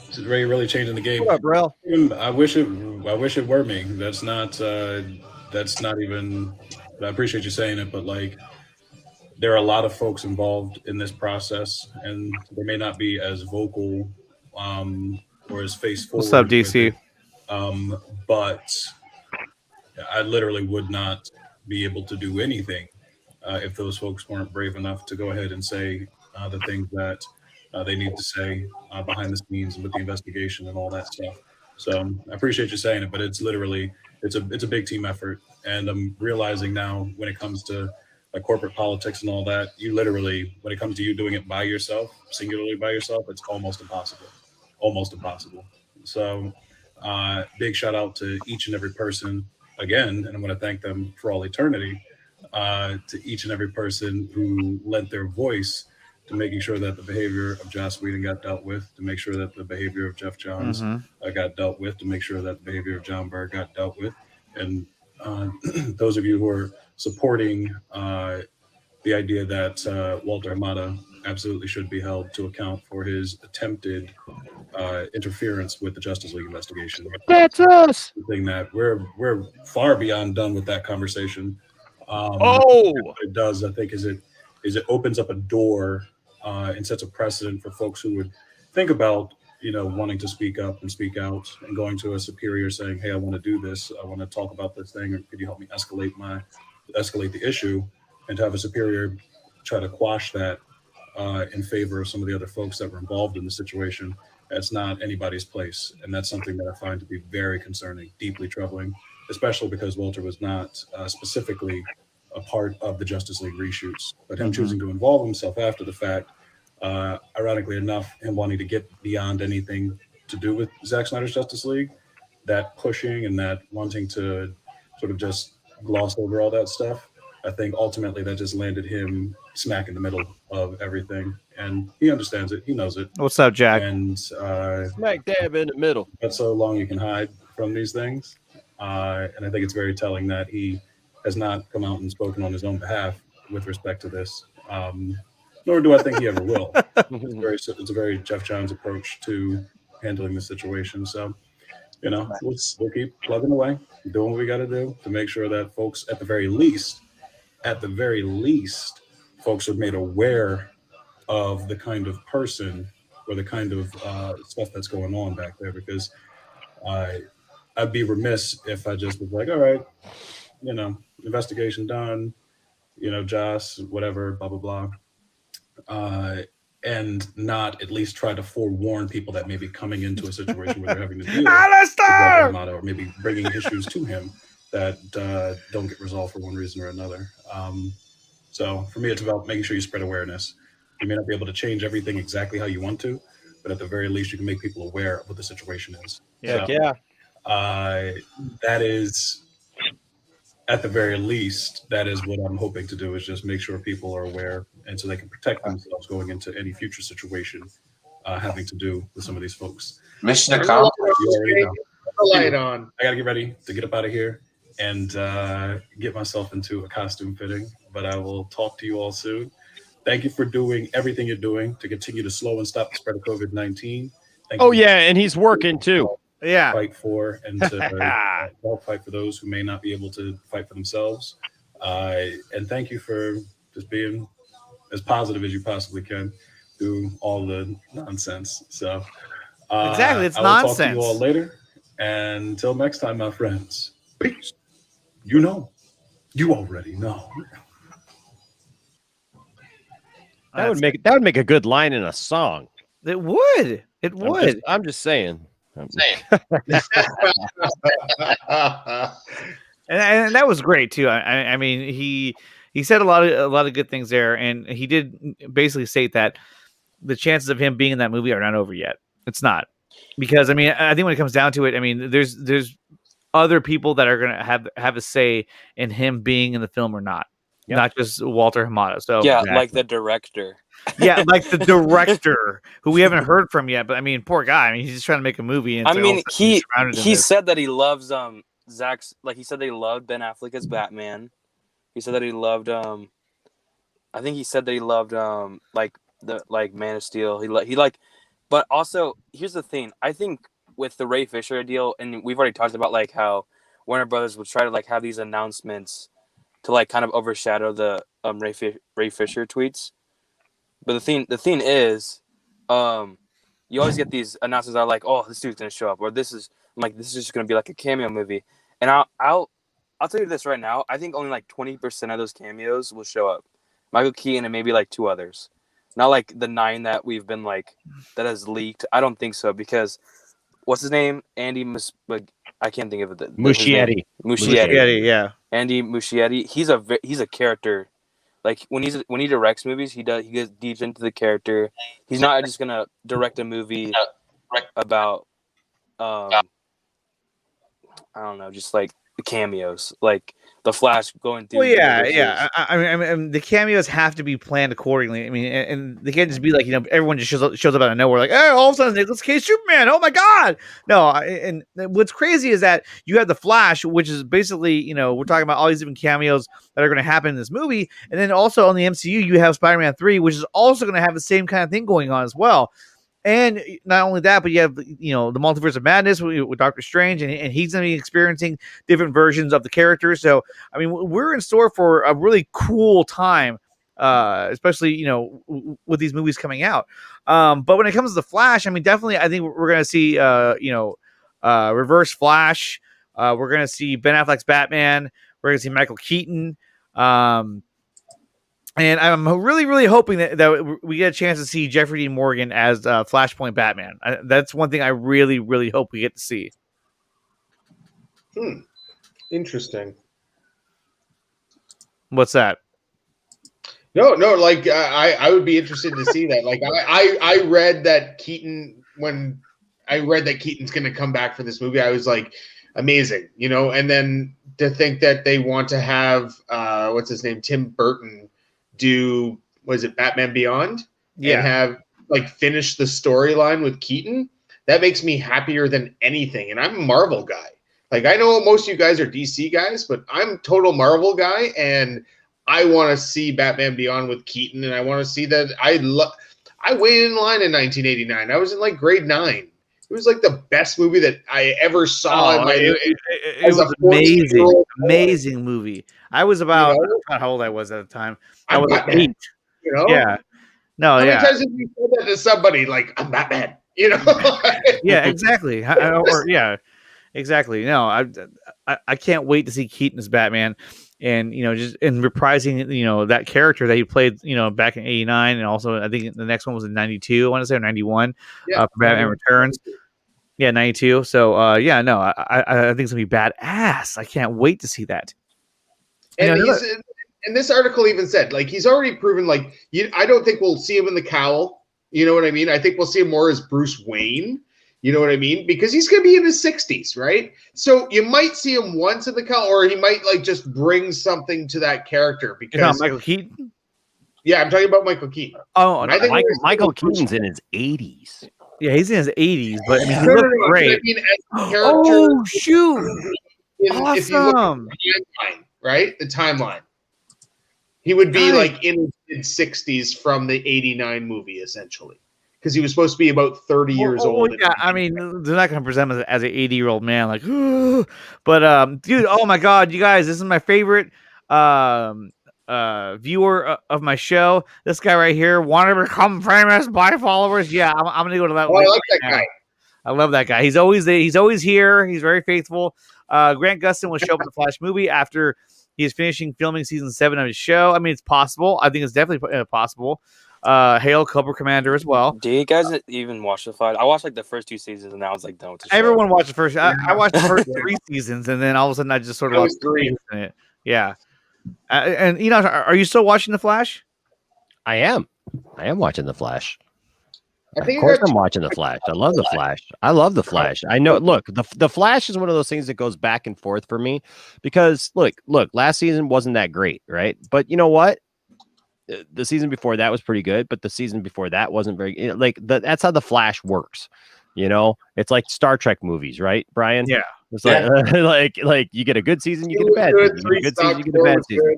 This is really changing the game. What up, Rel? I wish it were me. That's not even. I appreciate you saying it, but like, there are a lot of folks involved in this process, and they may not be as vocal or as face forward. What's up, DC? But I literally would not be able to do anything if those folks weren't brave enough to go ahead and say the things that they need to say behind the scenes and with the investigation and all that stuff. So I appreciate you saying it, but it's literally it's a big team effort, and I'm realizing now when it comes to like corporate politics and all that, you literally, when it comes to you doing it by yourself, singularly by yourself, it's almost impossible. So big shout out to each and every person again, and I'm going to thank them for all eternity, to each and every person who lent their voice to making sure that the behavior of Joss Whedon got dealt with, to make sure that the behavior of Jeff Johns got dealt with, to make sure that the behavior of John Berg got dealt with, and those of you who are supporting the idea that Walter Hamada absolutely should be held to account for his attempted interference with the Justice League investigation. That's us. Thing that we're far beyond done with that conversation. Oh, it does, I think, is it opens up a door and sets a precedent for folks who would think about wanting to speak up and speak out and going to a superior saying, hey, I want to do this, I want to talk about this thing, or could you help me escalate the issue, and to have a superior try to quash that in favor of some of the other folks that were involved in the situation. That's not anybody's place, and that's something that I find to be very concerning, deeply troubling, especially because Walter was not specifically a part of the Justice League reshoots, but him choosing to involve himself after the fact, ironically enough, him wanting to get beyond anything to do with Zack Snyder's Justice League, that pushing and that wanting to sort of just gloss over all that stuff, I think ultimately that just landed him smack in the middle of everything, and he understands it, he knows it. What's up, Jack? And smack dab in the middle. That's so long you can hide from these things, and I think it's very telling that he has not come out and spoken on his own behalf with respect to this. Nor do I think he ever will. It's a very Jeff Johns approach to handling the situation. So, we'll keep plugging away, doing what we got to do to make sure that folks, at the very least, folks are made aware of the kind of person or the kind of stuff that's going on back there. Because I'd be remiss if I just was like, all right, investigation done, Joss, whatever, blah, blah, blah. and not at least try to forewarn people that may be coming into a situation where they're having to deal with Hamada, or maybe bringing issues to him that don't get resolved for one reason or another. So for me, it's about making sure you spread awareness. You may not be able to change everything exactly how you want to, but at the very least, you can make people aware of what the situation is. Yeah. That is, at the very least, that is what I'm hoping to do, is just make sure people are aware, and so they can protect themselves going into any future situation having to do with some of these folks. Mission accomplished. Light on. I gotta get ready to get up out of here and get myself into a costume fitting, but I will talk to you all soon. Thank you for doing everything you're doing to continue to slow and stop the spread of COVID-19. And he's working too. Yeah. Fight for and to help fight for those who may not be able to fight for themselves. And thank you for just being as positive as you possibly can through all the nonsense. So exactly, it's I will nonsense. talk to you all later. And until next time, my friends. Peace. You know. You already know. That would make a good line in a song. It would. It would. I'm just saying. And that was great too. I mean, he said a lot of good things there, and he did basically state that the chances of him being in that movie are not over yet. It's not, because I mean, I think when it comes down to it, I mean, there's other people that are gonna have a say in him being in the film or not. Yep. Not just Walter Hamada. So yeah, exactly. Like the director. Yeah, like the director who we haven't heard from yet. But I mean, poor guy. I mean, he's just trying to make a movie. And I mean, he said that he loves Zach's. Like he said that he loved Ben Affleck as Batman. He said that he loved I think he said that he loved like Man of Steel. He like, but also here's the thing. I think with the Ray Fisher deal, and we've already talked about like how Warner Brothers would try to like have these announcements to like kind of overshadow the Ray Fisher tweets. But the thing is, you always get these announcements that are like, oh, this dude's gonna show up, or this is just gonna be like a cameo movie. And I'll tell you this right now, I think only like 20% of those cameos will show up. Michael Keaton and maybe like 2 others. Not like the 9 that we've been like that has leaked. I don't think so, because what's his name? Andy I can't think of it. Muschietti, yeah. Andy Muschietti. He's a character. Like when he directs movies, he gets deep into the character. He's not just gonna direct a movie about I don't know, just like the cameos, like the Flash going through. Well, yeah. I mean, the cameos have to be planned accordingly. I mean, and they can't just be like, everyone just shows up out of nowhere, like, hey, all of a sudden, Nicolas Cage Superman. Oh my God! No, and what's crazy is that you have the Flash, which is basically, we're talking about all these different cameos that are going to happen in this movie, and then also on the MCU, you have Spider-Man 3, which is also going to have the same kind of thing going on as well. And not only that, but you have, the Multiverse of Madness with Doctor Strange, and he's going to be experiencing different versions of the characters. So, I mean, we're in store for a really cool time, especially, with these movies coming out. But when it comes to the Flash, I mean, definitely, I think we're going to see, Reverse Flash. We're going to see Ben Affleck's Batman. We're going to see Michael Keaton. And I'm really, really hoping that we get a chance to see Jeffrey Dean Morgan as Flashpoint Batman. That's one thing I really, really hope we get to see. Interesting. What's that? No. Like I would be interested to see that. Like I read that Keaton, when I read that Keaton's going to come back for this movie, I was like, amazing, And then to think that they want to have what's his name, Tim Burton, do, was it Batman Beyond? Yeah. And have like finish the storyline with Keaton. That makes me happier than anything. And I'm a Marvel guy. Like, I know most of you guys are DC guys, but I'm total Marvel guy, and I want to see Batman Beyond with Keaton, and I want to see that. I waited in line in 1989. I was in like grade 9. It was like the best movie that I ever saw. It was amazing movie. I was about, I don't know how old I was at the time. I was like 8. Yeah. No, how many times have you said that to somebody? Like, I'm Batman. Yeah, exactly. Yeah. Exactly. No, I can't wait to see Keaton as Batman, and just in reprising that character that he played back in '89, and also I think the next one was in '92. I want to say or '91. Yeah, for Batman Returns. Yeah, '92. So yeah, no, I think it's gonna be badass. I can't wait to see that. And and this article even said like he's already proven like I don't think we'll see him in the cowl. You know what I mean? I think we'll see him more as Bruce Wayne. You know what I mean? Because he's going to be in his 60s, right? So you might see him once in the cowl, or he might like just bring something to that character. Because Michael Keaton. Yeah, I'm talking about Michael Keaton. Oh, I think Michael Keaton's in his 80s. Yeah, he's in his 80s, but I mean, he No, looks no, great. I mean, as a character, Oh shoot! if you look at the timeline, right? The timeline. He would be like in his mid-60s from the '89 movie, essentially. Because he was supposed to be about 30 years old. Yeah, I mean, they're not going to present him as an 80-year-old man, like, but dude, oh my god, you guys, this is my favorite viewer of my show. This guy right here, want to become famous by followers. Yeah, I'm going to go to that. Oh, I like that guy. I love that guy. He's always there. He's always here. He's very faithful. Grant Gustin will show up in the Flash movie after he's finishing filming season 7 of his show. I mean, it's possible. I think it's definitely possible. Hail Cobra Commander as well. Do you guys even watch the Flash? I watched like the first 2 seasons, and I was like done with the show. Everyone watched the first. I watched the first 3 seasons, and then all of a sudden I just sort of lost 3 in it. Yeah, and are you still watching the Flash? I am watching the Flash. I think Of course, I'm watching the Flash. I love the Flash. I love the Flash. I know. Look, the Flash is one of those things that goes back and forth for me because look, last season wasn't that great, right? But you know what? The season before that was pretty good, but the season before that wasn't very that's how the Flash works. It's like Star Trek movies, right, Brian? Yeah. It's like you get a good season, you get a bad season. You get a good season, you get a bad season.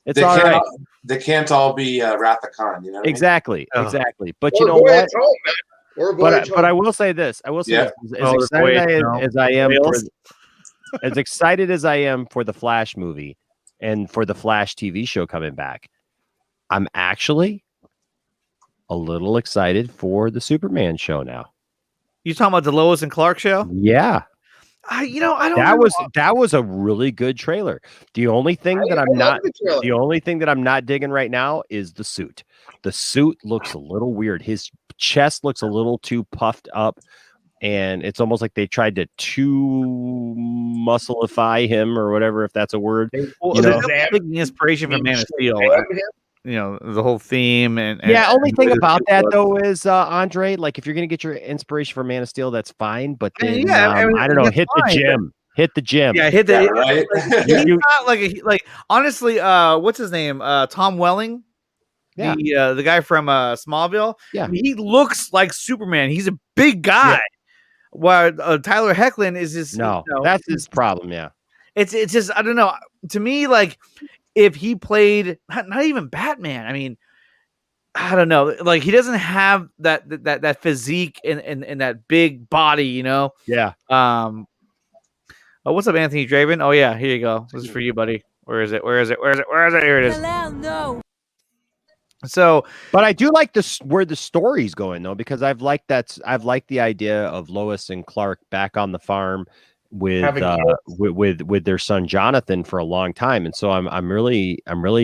It's all right. They can't all be Wrath of Khan, Exactly, exactly. But or you know what? But I will say this. I will say this. As excited as I am for the Flash movie and for the Flash TV show coming back, I'm actually a little excited for the Superman show now. You talking about the Lois and Clark show? Yeah. I don't. That was a really good trailer. The only thing that I'm not digging right now is the suit. The suit looks a little weird. His chest looks a little too puffed up, and it's almost like they tried to too muscleify him or whatever, if that's a word. Taking inspiration from Man of Steel. The whole theme and only thing about that though is Andre, like if you're gonna get your inspiration for Man of Steel, that's fine, but then I don't know, hit the gym. Yeah, hit the right. He's not like honestly, what's his name? Tom Welling. Yeah. The guy from Smallville. Yeah. I mean, he looks like Superman. He's a big guy. Yeah. While Tyler Hoechlin is just that's his problem. Yeah. It's just I don't know. To me, like if he played not even Batman, I mean, I don't know. Like he doesn't have that physique and that big body, Yeah. Oh, what's up, Anthony Draven? Oh yeah, here you go. This is for you, buddy. Where is it? Here it is. No. So, but I do like where the story's going though, because I've liked the idea of Lois and Clark back on the farm with their son Jonathan for a long time, and so I'm really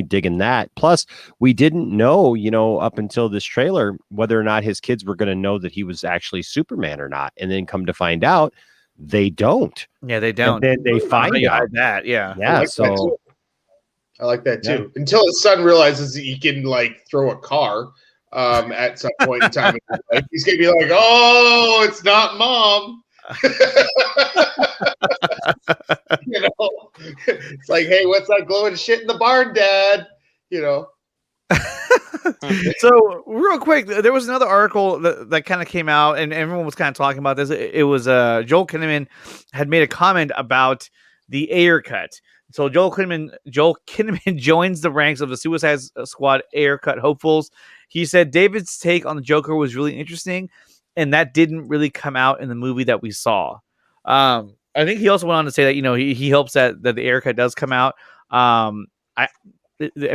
digging that. Plus, we didn't know, up until this trailer whether or not his kids were going to know that he was actually Superman or not, and then come to find out they don't. Yeah, they don't. And then they find out that. Yeah. I like that too. Yeah. Until his son realizes he can like throw a car at some point in time. He's gonna be like, "Oh, it's not mom." It's like, "Hey, what's that glowing shit in the barn, Dad?" So real quick, there was another article that kind of came out, and everyone was kind of talking about this. It was Joel Kinnaman had made a comment about the Ayer cut. So Joel Kinnaman joins the ranks of the Suicide Squad Ayer cut hopefuls. He said David's take on the Joker was really interesting, and that didn't really come out in the movie that we saw. I think he also went on to say that he hopes that the Ayer cut does come out. I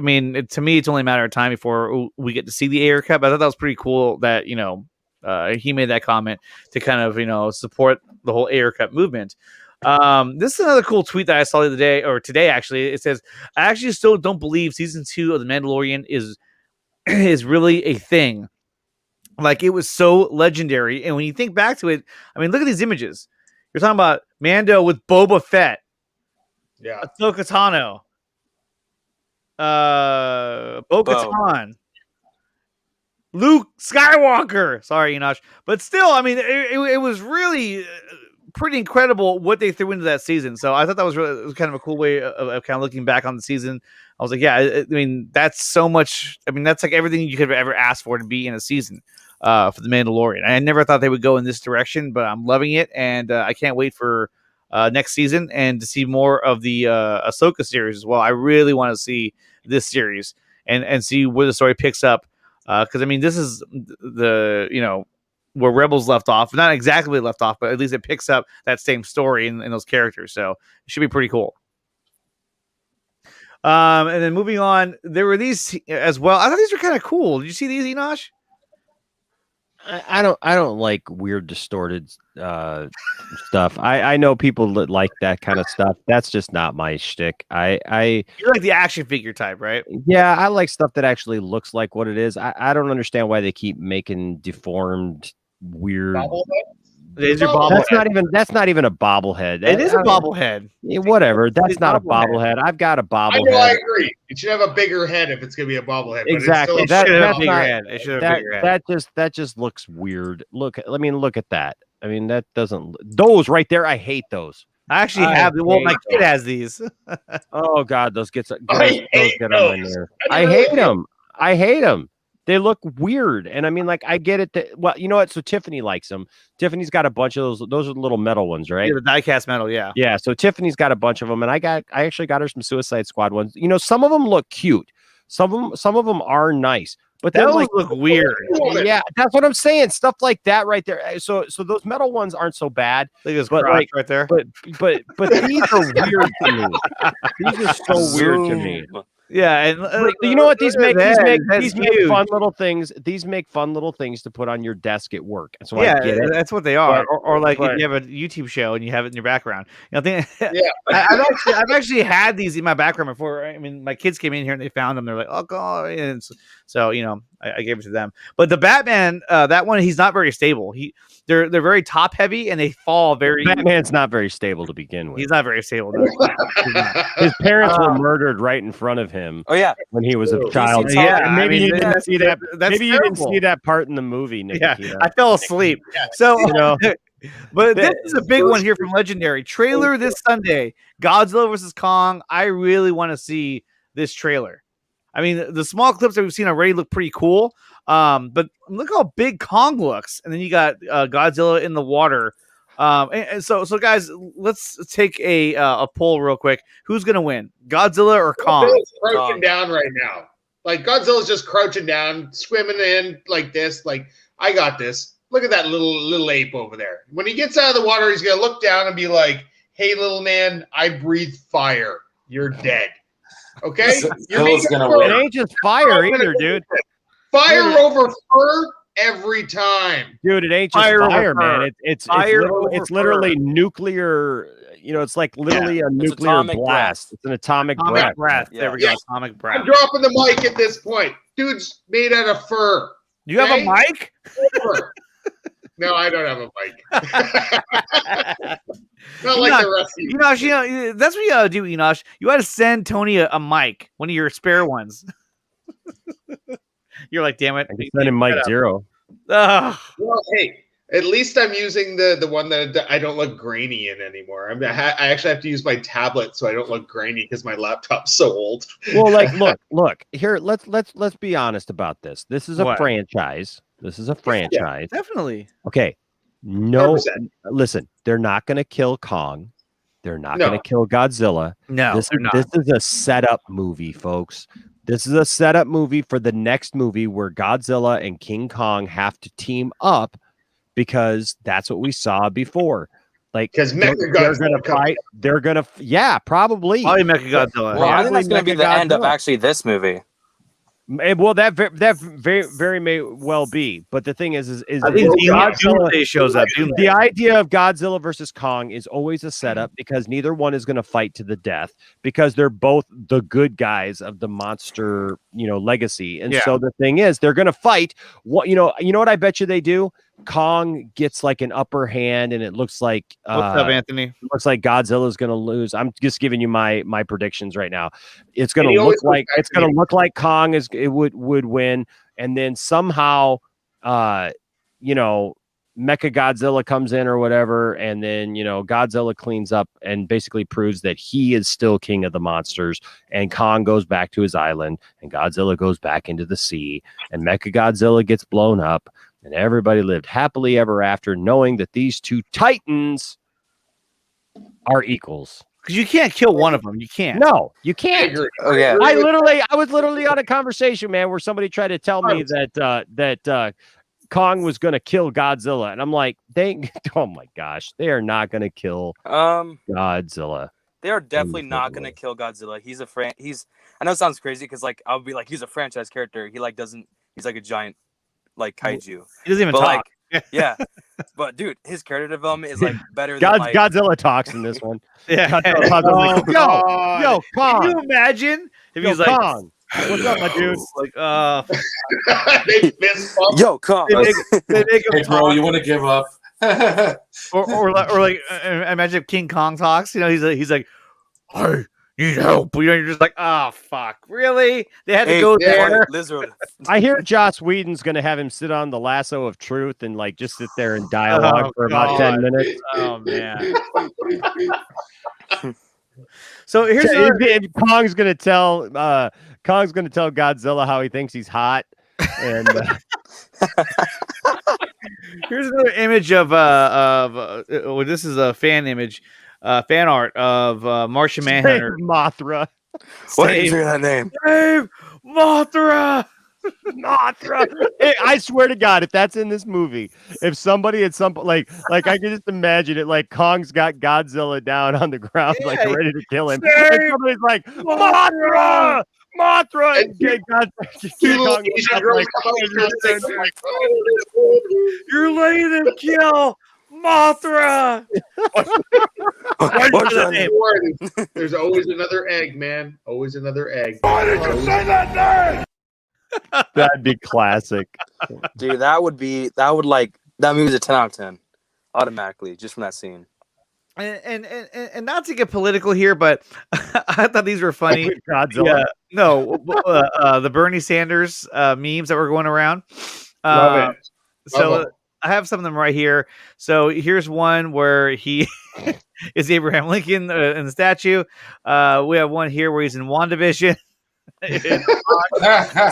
mean, to me, it's only a matter of time before we get to see the Ayer cut. But I thought that was pretty cool that he made that comment to kind of support the whole Ayer cut movement. This is another cool tweet that I saw the other day, or today actually. It says, "I actually still don't believe season 2 of The Mandalorian is really a thing. Like, it was so legendary, and when you think back to it, I mean, look at these images. You're talking about Mando with Boba Fett, Ahsoka Tano, Bo-Katan, Luke Skywalker. Sorry, Enosh, but still, I mean, it was really pretty incredible what they threw into that season. So I thought that was really, it was kind of a cool way of kind of looking back on the season. I was like, yeah, I mean, that's so much. I mean, that's like everything you could have ever asked for to be in a season for The Mandalorian. I never thought they would go in this direction, but I'm loving it, and I can't wait for next season and to see more of the Ahsoka series as well. I really want to see this series and see where the story picks up, because I mean, this is the where Rebels left off, not exactly left off, but at least it picks up that same story in those characters. So it should be pretty cool. And then moving on, there were these as well. I thought these were kind of cool. Did you see these, Enosh? I don't like weird distorted stuff. I know people that like that kind of stuff. That's just not my shtick. You like the action figure type, right? Yeah, I like stuff that actually looks like what it is. I don't understand why they keep making deformed weird. That's not even a bobblehead. It is a bobblehead. Whatever. That's not a bobblehead. I've got a bobblehead. I know. I agree. It should have a bigger head if it's going to be a bobblehead. Exactly. It should have a bigger head. It should have a bigger head. That just looks weird. Look at that. I mean, that doesn't. Those right there. I hate those. I actually have. Well, my kid has these. Oh God, those get on my nerve. I hate them. They look weird, and I mean, like, I get it. Well, you know what? So Tiffany likes them. Tiffany's got a bunch of those. Those are the little metal ones, right? Yeah, the die-cast metal, yeah. Yeah. So Tiffany's got a bunch of them, and I actually got her some Suicide Squad ones. You know, some of them look cute. Some of them are nice, but they look weird. Yeah, that's what I'm saying. Stuff like that right there. So those metal ones aren't so bad. They just right there. But these are weird to me. These are so weird to me. Yeah, and you know what? These make fun little things. These make fun little things to put on your desk at work. So yeah, I get it. That's what they are. Or like if you have a YouTube show and you have it in your background. I've actually had these in my background before. I mean, my kids came in here and they found them. They're like, oh God, and so I gave it to them. But the Batman, that one, he's not very stable. They're very top heavy and they fall very. Batman's not very stable to begin with. He's not very stable. His parents were murdered right in front of him. Oh yeah, when he was a child. Yeah, maybe you didn't see that. Maybe you didn't see that part in the movie. Nikita. Yeah, I fell asleep. So but this is a big one here from Legendary. Trailer this Sunday. Godzilla vs. Kong. I really want to see this trailer. I mean, the small clips that we've seen already look pretty cool. But look how big Kong looks. And then you got Godzilla in the water. And so guys, let's take a poll real quick. Who's going to win, Godzilla or Kong? Godzilla's crouching down right now. Like, Godzilla's just crouching down, swimming in like this. Like, I got this. Look at that little ape over there. When he gets out of the water, he's going to look down and be like, hey, little man, I breathe fire. You're dead. Okay? It ain't just fire either, dude. Fire over fur every time. Dude, it ain't just fire, man. It's literally nuclear. It's like literally a nuclear blast. Breath. It's an atomic breath. Yeah. There we go. Atomic breath. I'm dropping the mic at this point. Dude's made out of fur. Do you have a mic? No, I don't have a mic. Not like the rest of you. Enosh, that's what you gotta do, Enosh. You gotta send Tony a mic, one of your spare ones. You're like, damn it. I'm sending Mike Zero. Well, hey, at least I'm using the one that I don't look grainy in anymore. I actually have to use my tablet so I don't look grainy because my laptop's so old. Well, like, look here. Let's be honest about this. This is a franchise. This is a franchise. Yeah, definitely. Okay. No, 100%. Listen, they're not going to kill Kong. They're not going to kill Godzilla. No, this is a setup movie, folks. This is a setup movie for the next movie where Godzilla and King Kong have to team up because that's what we saw before. Like, because they're going to fight. They're going to, probably. Probably Mechagodzilla. Well, I think that's going to be the end of actually this movie. Well, that very may well be, but the thing is I think Doomsday shows up. The idea of Godzilla versus Kong is always a setup because neither one is going to fight to the death because they're both the good guys of the monster, legacy. And so the thing is, they're going to fight. What you know what I bet you they do? Kong gets like an upper hand, and it looks like what's up, Anthony? It looks like Godzilla's going to lose. I'm just giving you my predictions right now. It's going to look like Kong would win, and then somehow, Mecha Godzilla comes in or whatever, and then Godzilla cleans up and basically proves that he is still king of the monsters, and Kong goes back to his island, and Godzilla goes back into the sea, and Mecha Godzilla gets blown up. And everybody lived happily ever after, knowing that these two titans are equals. Because you can't kill one of them. You can't. No, you can't. Oh yeah. I was literally on a conversation, man, where somebody tried to tell me that Kong was going to kill Godzilla, and I'm like, oh my gosh, they are not going to kill Godzilla. They are definitely not going to kill Godzilla. I know it sounds crazy because I would be like, he's a franchise character. He's like a giant kaiju. He doesn't even talk. Yeah. But dude, his character development is better than Godzilla talks in this one. Yeah. Yo, Kong. Can you imagine if he's Kong? What's up, my dude? Yo, Kong. They make him hey, bro, you want to give up? or imagine if King Kong talks. He's like, I need help. You're just like, oh fuck, really? They had to go there. I hear Joss Whedon's going to have him sit on the lasso of truth and just sit there and dialogue for about 10 minutes. Oh man. So here's Kong's going to tell Godzilla how he thinks he's hot, and here's another image of this is a fan image. Fan art of Martian Manhunter. Mothra. What did you say that name? Dave Mothra. Mothra. Hey, I swear to God, if that's in this movie, if somebody at some like I can just imagine it, Kong's got Godzilla down on the ground, ready to kill him. And somebody's like, Mothra! Mothra! And you're letting them kill Mothra. What's name? There's always another egg, man. Always another egg. Why did you say that name? That'd be classic. Dude, that movie's a 10 out of 10 automatically just from that scene. And not to get political here, but I thought these were funny. Godzilla. No, the Bernie Sanders memes that were going around. Love it. So I have some of them right here. So here's one where he is Abraham Lincoln in the statue. We have one here where he's in WandaVision.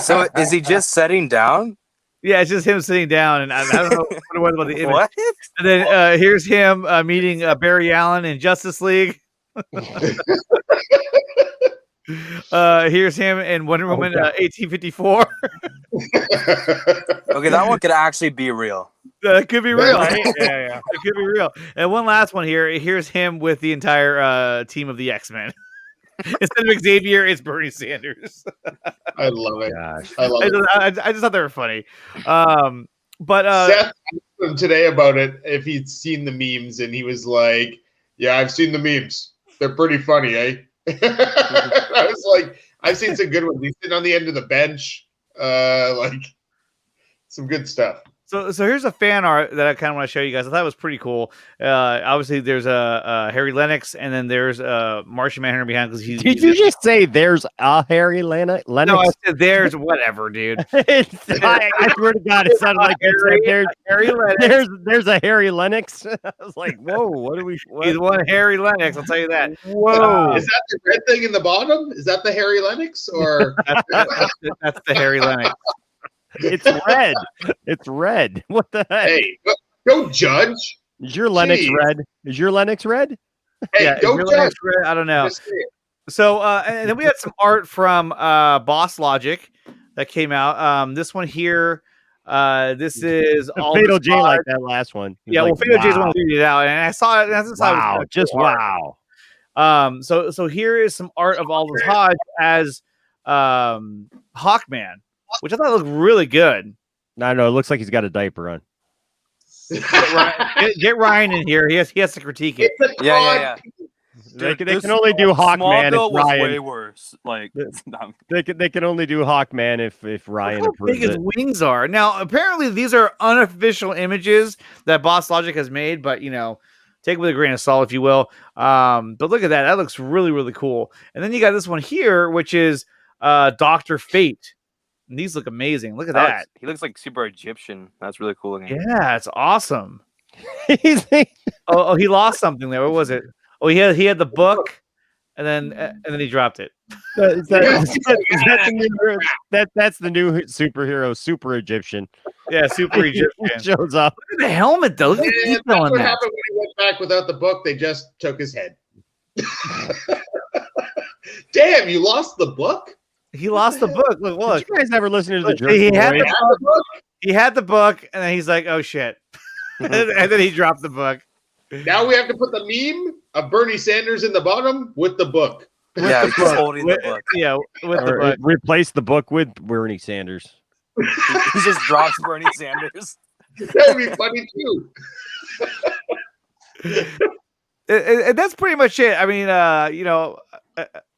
So is he just sitting down? Yeah, it's just him sitting down, and I don't know what it was about the image. What? And then here's him meeting Barry Allen in Justice League. Here's him in Wonder Woman 1854. Okay, that one could actually be real. It could be real. Right? Yeah. It could be real. And one last one here. Here's him with the entire team of the X-Men. Instead of Xavier, it's Bernie Sanders. I love it. Gosh. I love it. I just thought they were funny. But Seth asked him today about it if he'd seen the memes, and he was like, "Yeah, I've seen the memes. They're pretty funny, eh?" I was like, "I've seen some good ones. He's sitting on the end of the bench, some good stuff." So here's a fan art that I kind of want to show you guys. I thought it was pretty cool. Obviously, there's a Harry Lennox, and then there's a Martian Manhunter behind. Because Did you just say there's a Harry Lennox? No, I said there's whatever, dude. I swear to God, it sounded like Harry Lennox. There's a Harry Lennox. I was like, whoa, what are we? What? He's one Harry Lennox. I'll tell you that. Whoa, is that the red thing in the bottom? Is that the Harry Lennox or that's the Harry Lennox? It's red. It's red. What the heck? Hey, don't judge. Is your Lennox red? Is your Lennox red? Hey, Yeah, don't judge. red? I don't know. So, and then we had some art from Boss Logic that came out. This one here, this is all Fatal J like that last one. Yeah, well, Fatal J's one tweeted it out, and I saw it. And wow, it was just wow. So here is some art of Aldous Hodge as Hawkman, which I thought looked really good. I know it looks like he's got a diaper on. Get Ryan in here. He has to critique it. Yeah. They Dude, can only do Hawkman Smallville if was Ryan. way worse. Like They can only do Hawkman if Ryan Look how big approves his it. wings are. Now, apparently, these are unofficial images that Boss Logic has made, but take it with a grain of salt, if you will. But look at that. That looks really, really cool. And then you got this one here, which is Dr. Fate. And these look amazing. Look at that. He looks like super Egyptian. That's really cool looking. Yeah, it's awesome. He lost something there. What was it? Oh, he had the book, and then he dropped it. That's the new superhero, Super Egyptian. Yeah, Super Egyptian shows up. Look at the helmet, though. Look at the That's detail what on that. happened when he went back without the book. They just took his head. Damn, you lost the book? He lost the book. Look. Did you guys never listen to the Look, Jersey he had Boys? the book. He had the book, and then he's like, "Oh shit!" and then he dropped the book. Now we have to put the meme of Bernie Sanders in the bottom with the book. Yeah, he's just holding the book. Yeah, with the Or book. replace the book with Bernie Sanders. He just drops Bernie Sanders. That would be funny too. And that's pretty much it. I mean, I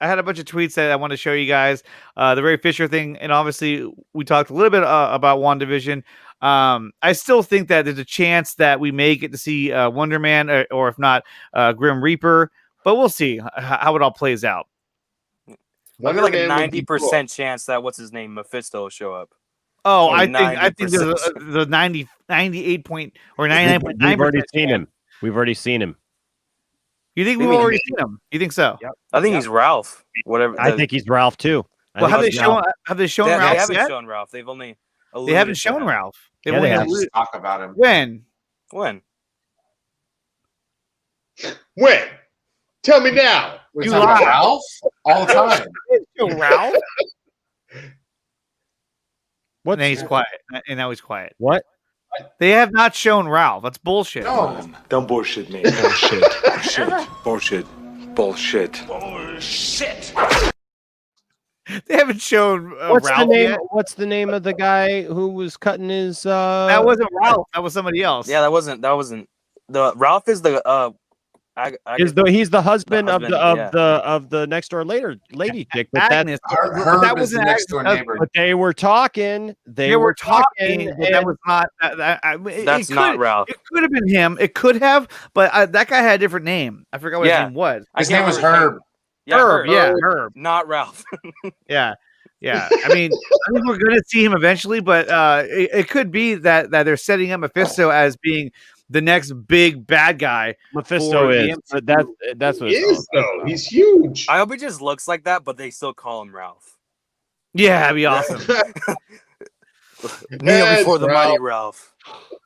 had a bunch of tweets that I want to show you guys. The Ray Fisher thing, and obviously we talked a little bit about WandaVision. I still think that there's a chance that we may get to see Wonder Man, or if not, Grim Reaper. But we'll see how it all plays out. I Wonder feel like Man a would be 90% chance that what's his name, Mephisto, will show up. Oh, Like I think there's 90%. the 98 point or 99.9%. We've already seen him. We've already seen him. You think we've Maybe- already seen him? You think so? Yep. I think he's Ralph. Whatever. I think he's Ralph too. Well, have they he's Ralph. shown they Ralph haven't yet? shown Ralph. They've only They alluded haven't to shown him. Ralph. Yeah, they have. Let's talk about him. When? When? When? Tell me now. We're You talking about lie. Ralph all the time. Show Ralph. What's And he's quiet. And now he's quiet. what? They have not shown Ralph. That's bullshit. No. Don't bullshit me. Bullshit. Bullshit. Bullshit. Bullshit. They haven't shown What's Ralph the name? yet. What's the name of the guy who was cutting his? That wasn't Ralph. That was somebody else. Yeah, that wasn't. The Ralph is the He's the husband, husband, of the next door lady chick. But Agnes. Herb That is the wasn't next door Agnes. neighbor. but they were talking. They were talking, but that and- was not. That's not Ralph. It could have been him. It could have, but that guy had a different name. I forgot what his Yeah. name was. His can't name was remember his Herb. name. Yeah, Herb. Yeah, Herb. Herb. Not Ralph. Yeah. Yeah. I mean, I think we're going to see him eventually, but it could be that they're setting up Mephisto as being the next big bad guy. Mephisto for the is. But that's what He it's all is though. He's huge. I hope he just looks like that, but they still call him Ralph. Yeah, that'd be awesome. Kneel before the Ralph. mighty Ralph.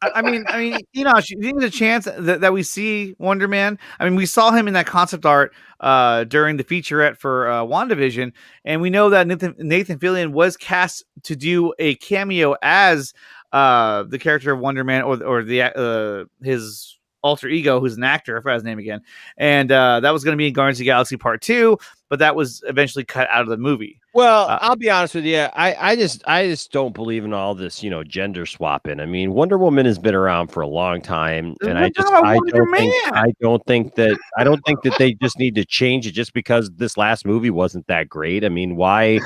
I mean, you know, you think there's a chance that we see Wonder Man? I mean, we saw him in that concept art during the featurette for WandaVision, and we know that Nathan Fillion was cast to do a cameo as the character of Wonder Man, or the his alter ego, who's an actor. I forgot his name again, and that was going to be in Guardians of the Galaxy Part 2, but that was eventually cut out of the movie. Well, I'll be honest with you. I just don't believe in all this, gender swapping. I mean, Wonder Woman has been around for a long time, and I don't think that they just need to change it just because this last movie wasn't that great. I mean, why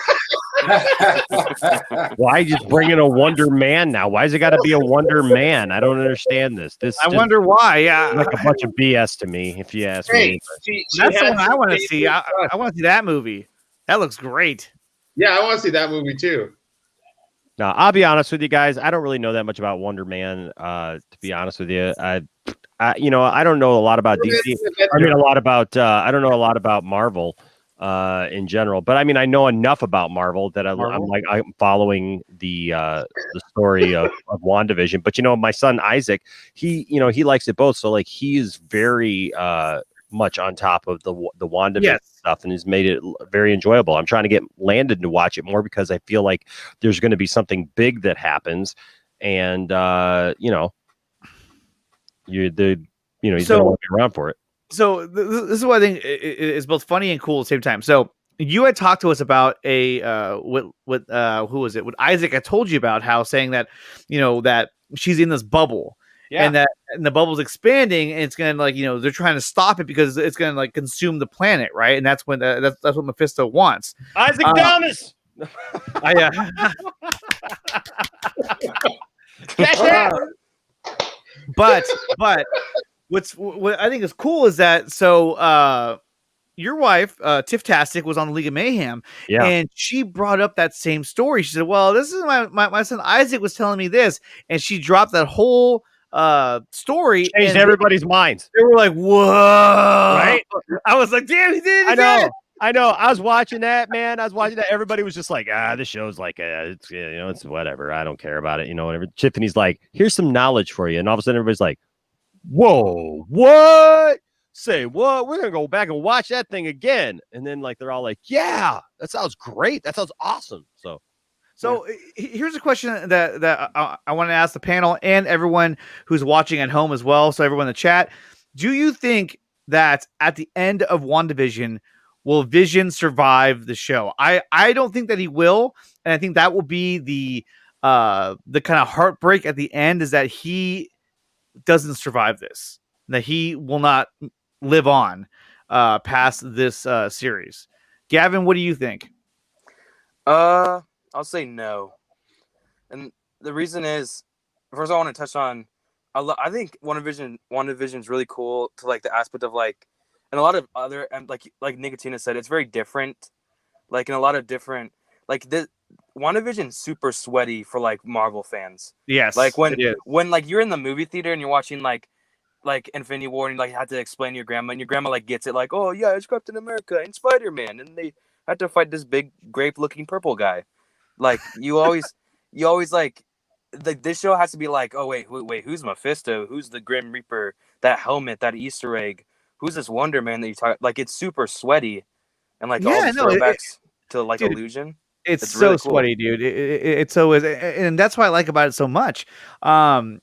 just bring in a Wonder Man now? Why's it got to be a Wonder Man? I don't understand this. I wonder why. Yeah, like a bunch of BS to me, if you ask Hey, me. she that's the had one I some want to favorite see. I stuff. want to see that movie. That looks great. Yeah, I want to see that movie too. No, I'll be honest with you guys. I don't really know that much about Wonder Man. To be honest with you, I don't know a lot about DC. I mean, I don't know a lot about Marvel in general. But I mean, I know enough about Marvel that I'm following the story of WandaVision. But my son Isaac, he likes it both. So like he's very much on top of the WandaVision stuff, and has made it very enjoyable. I'm trying to get Landon to watch it more because I feel like there's going to be something big that happens, and he's going to want to be around for it. So this is what I think is both funny and cool at the same time. So you had talked to us about a who was it? What Isaac I told you about how saying that that she's in this bubble. Yeah. And the bubble's expanding, and it's gonna they're trying to stop it because it's gonna consume the planet, right? And that's when that's what Mephisto wants. Isaac Thomas. But what I think is cool is that your wife, Tiff-tastic, was on the League of Mayhem, and she brought up that same story. She said, "Well, this is my son Isaac was telling me this," and she dropped that whole story. Changed everybody's minds. They were like, "Whoa!" Right? I was like, "Damn, he did it!" I know. I was watching that, man. Everybody was just like, this show's like, it's it's whatever. I don't care about it, whatever. Tiffany's like, here's some knowledge for you, and all of a sudden everybody's like, whoa, what? Say what? We're gonna go back and watch that thing again, and then they're all like, yeah, that sounds great. That sounds awesome. So here's a question that I want to ask the panel and everyone who's watching at home as well. So everyone in the chat, do you think that at the end of WandaVision, will Vision survive the show? I don't think that he will, and I think that will be the kind of heartbreak at the end, is that he doesn't survive this, that he will not live on past this series. Gavin, what do you think? I'll say no, and the reason is, first I want to touch on, I think WandaVision is really cool to the aspect of and a lot of other, and like Nicotina said, it's very different, in a lot of different, this WandaVision's super sweaty for Marvel fans. Yes, when you're in the movie theater and you're watching like Infinity War, and you had to explain to your grandma, and your grandma gets it, oh yeah, it's Captain America and Spider-Man, and they had to fight this big grape looking purple guy. You always this show has to be oh wait, who's Mephisto? Who's the Grim Reaper? That helmet, that Easter egg. Who's this Wonder Man that you talk? It's super sweady, and all the throwbacks to dude, Illusion. It's so really cool. Sweaty, dude. It so is, and that's what I like about it so much. And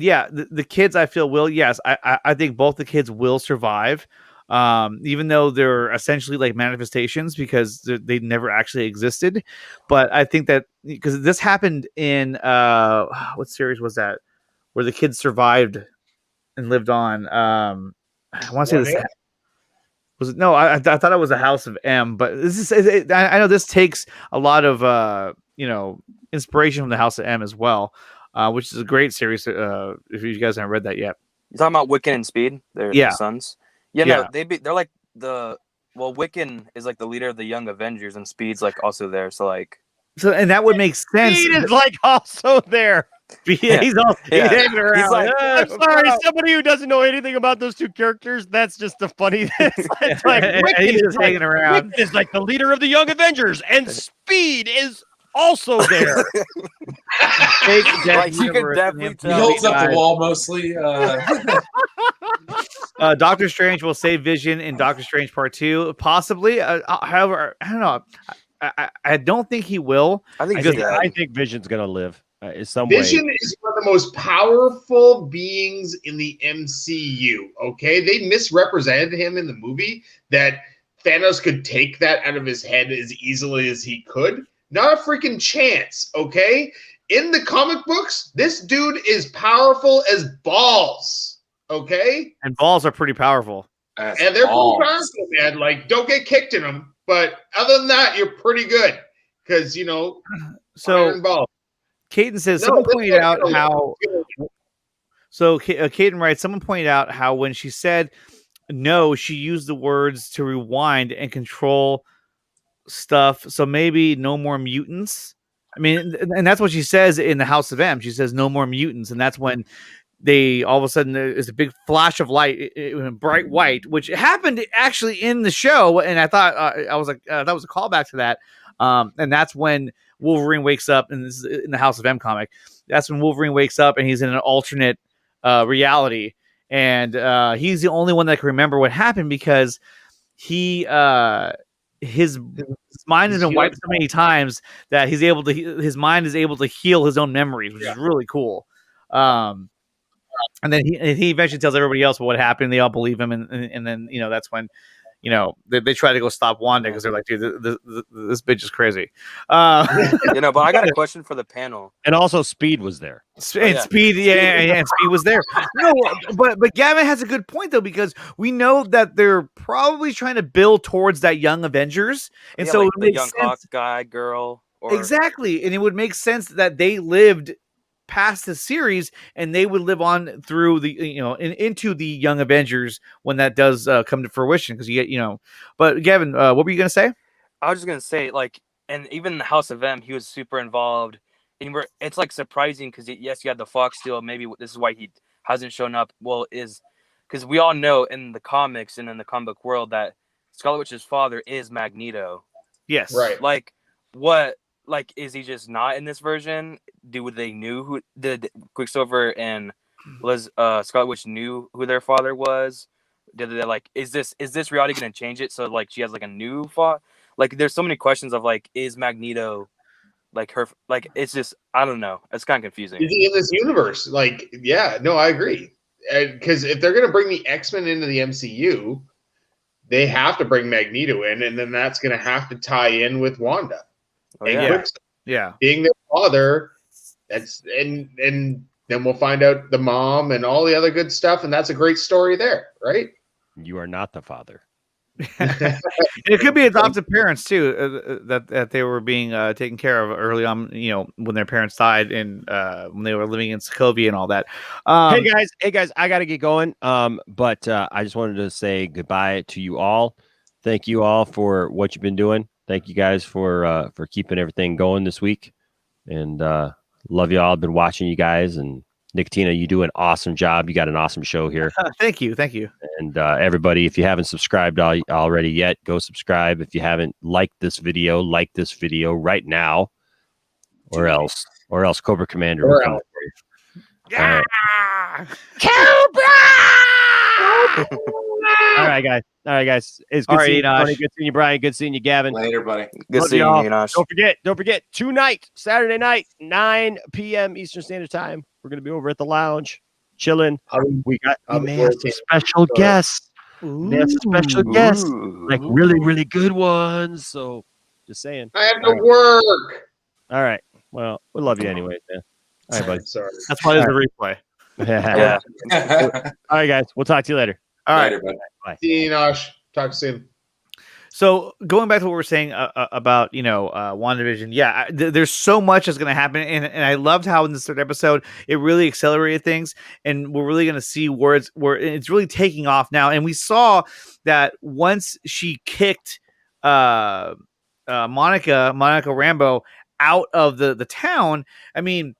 yeah, the kids I feel will. Yes, I think both the kids will survive. Even though they're essentially manifestations because they never actually existed. But I think that because this happened in what series was that where the kids survived and lived on? I want to say this was it. No, I thought it was a House of M, but this is. I know this takes a lot of inspiration from the House of M as well, which is a great series. If you guys haven't read that yet, you're talking about Wiccan and Speed. They're the sons. Yeah, no, they're Wiccan is the leader of the Young Avengers, and Speed's also there. So and that would make sense. Speed is also there. He's hanging around. I'm sorry, somebody who doesn't know anything about those two characters. That's just the funny thing. It's Wiccan is hanging around. Wiccan is the leader of the Young Avengers, and Speed is also there. You can definitely tell. He holds up the wall mostly. Doctor Strange will save Vision in Doctor Strange Part 2, possibly. However, I don't know. I don't think he will. I think Vision's gonna live. Vision is one of the most powerful beings in the MCU. Okay, they misrepresented him in the movie that Thanos could take that out of his head as easily as he could. Not a freaking chance. Okay, in the comic books, this dude is powerful as balls. Okay, and balls are pretty powerful. And they're pretty powerful, man. Don't get kicked in them. But other than that, you're pretty good because iron balls. Caden says someone pointed out how. So Caden writes, someone pointed out how when she said no, she used the words to rewind and control stuff. So maybe no more mutants. I mean, and that's what she says in the House of M. She says no more mutants, and that's when they all of a sudden there's a big flash of light, bright white, which happened actually in the show. And I thought I was like, that was a callback to that. And that's when Wolverine wakes up, and this is in the House of M comic. That's when Wolverine wakes up, and he's in an alternate reality, and he's the only one that can remember what happened because his mind has been wiped so many times that his mind is able to heal his own memories, which is really cool. And then he eventually tells everybody else what happened. They all believe him, and then that's when they try to go stop Wanda because they're like, dude, this bitch is crazy. But I got a question for the panel. And also, Speed was there. And Speed was there. No, but Gavin has a good point though, because we know that they're probably trying to build towards that Young Avengers, and so like it the makes young sense. Hawk guy girl. Exactly, and it would make sense that they lived past the series and they would live on through the into the Young Avengers when that does come to fruition, because you get But Gavin, what were you gonna say? I was just gonna say, like, and even in the House of M, he was super involved, and it's like surprising because yes, you had the Fox deal. Maybe this is why he hasn't shown up. Well, is because we all know in the comics and in the comic book world that Scarlet Witch's father is Magneto. Yes, right. Like, what? Like, is he just not in this version? They knew who did Quicksilver and Scarlet Witch knew who their father was? Did they like? Is this reality going to change it so like she has like a new father? Like, there's so many questions of like, is Magneto like her? Like, it's just I don't know. It's kind of confusing. Is he in this universe? Like, yeah, no, I agree. Because if they're going to bring the X-Men into the MCU, they have to bring Magneto in, and then that's going to have to tie in with Wanda. Oh, yeah. Yeah, being their father, and then we'll find out the mom and all the other good stuff, and that's a great story there, right? You are not the father. It could be adoptive parents too, that they were being taken care of early on, when their parents died and when they were living in Sokovia and all that. Hey guys, I gotta get going. But I just wanted to say goodbye to you all. Thank you all for what you've been doing. Thank you guys for keeping everything going this week, and love you all. I've been watching you guys, and Nicotina, you do an awesome job. You got an awesome show here. Thank you. And everybody, if you haven't subscribed already yet, go subscribe. If you haven't liked this video, like this video right now, or else Cobra Commander will come for you. Yeah. Cobra! All right, guys. It's good seeing you, Tony. Good seeing you, Brian. Good seeing you, Gavin. Later, buddy. Good seeing you, Enosh. Don't forget, tonight, Saturday night, 9 p.m. Eastern Standard Time, we're going to be over at the lounge, chilling. We may have some special guests. We have some special guests, like really, really good ones. So, just saying. I have to work. All right. Well, we love you anyways, man. All right, buddy. Sorry. That's why there's a replay. Yeah. All right, guys. We'll talk to you later. All right. Later, buddy. Bye. See you, Enosh. Talk soon. So going back to what we're saying about WandaVision, yeah, there's so much that's going to happen, and I loved how in this third episode it really accelerated things, and we're really going to see where it's really taking off now. And we saw that once she kicked Monica Rambeau out of the town. I mean,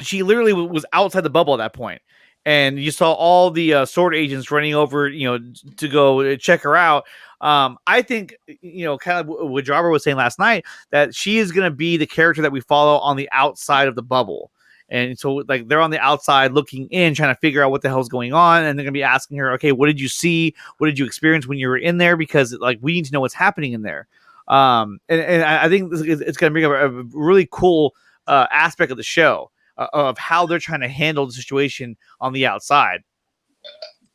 she literally was outside the bubble at that point. And you saw all the sword agents running over, to go check her out. I think, kind of what Jobber was saying last night, that she is going to be the character that we follow on the outside of the bubble. And so, like, they're on the outside looking in, trying to figure out what the hell's going on. And they're going to be asking her, okay, what did you see? What did you experience when you were in there? Because, like, we need to know what's happening in there. And I think it's going to bring up a really cool aspect of the show. Of how they're trying to handle the situation on the outside.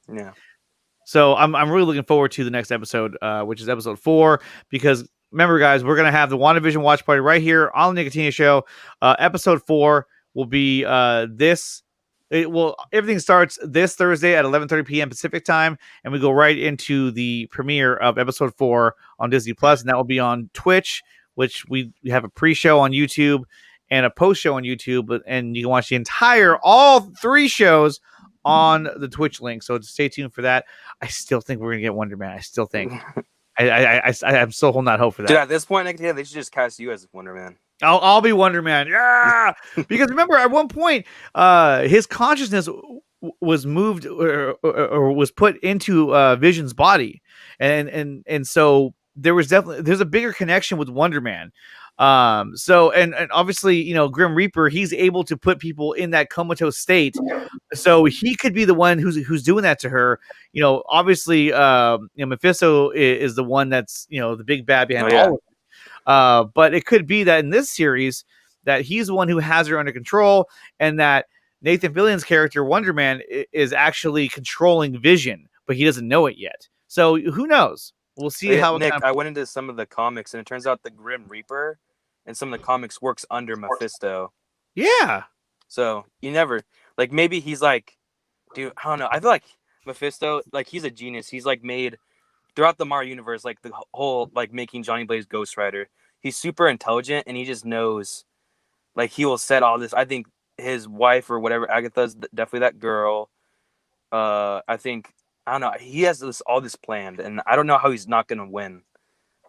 Yeah. So I'm really looking forward to the next episode, which is episode 4, because remember, guys, we're going to have the WandaVision watch party right here on the Nicotina Show. Episode 4 will be everything starts this Thursday at 11:30 p.m. Pacific time, and we go right into the premiere of episode 4 on Disney Plus, and that will be on Twitch, which we have a pre-show on YouTube and a post show on YouTube, and you can watch all 3 shows on the Twitch link. So stay tuned for that. I still think we're gonna get Wonder Man. I still think. I'm still holding out hope for that. Dude, at this point, they should just cast you as Wonder Man. I'll be Wonder Man. Yeah, because remember at one point, his consciousness was moved or was put into Vision's body, and so there's a bigger connection with Wonder Man. So and obviously, Grim Reaper, he's able to put people in that comatose state, so he could be the one who's doing that to her. Obviously, Mephisto is the one that's the big bad behind all of it. But it could be that in this series that he's the one who has her under control, and that Nathan Fillion's character Wonder Man is actually controlling Vision, but he doesn't know it yet. So who knows? We'll see Yeah, how. Nick, I went into some of the comics, and it turns out the Grim Reaper in some of the comics works under Mephisto. Yeah. So you never like maybe he's like, dude, I don't know. I feel like Mephisto, like he's a genius. He's like made throughout the Marvel universe, like the whole like making Johnny Blaze Ghost Rider. He's super intelligent, and he just knows, like he will set all this. I think his wife or whatever, Agatha's definitely that girl. I think I don't know. He has all this planned, and I don't know how he's not gonna win.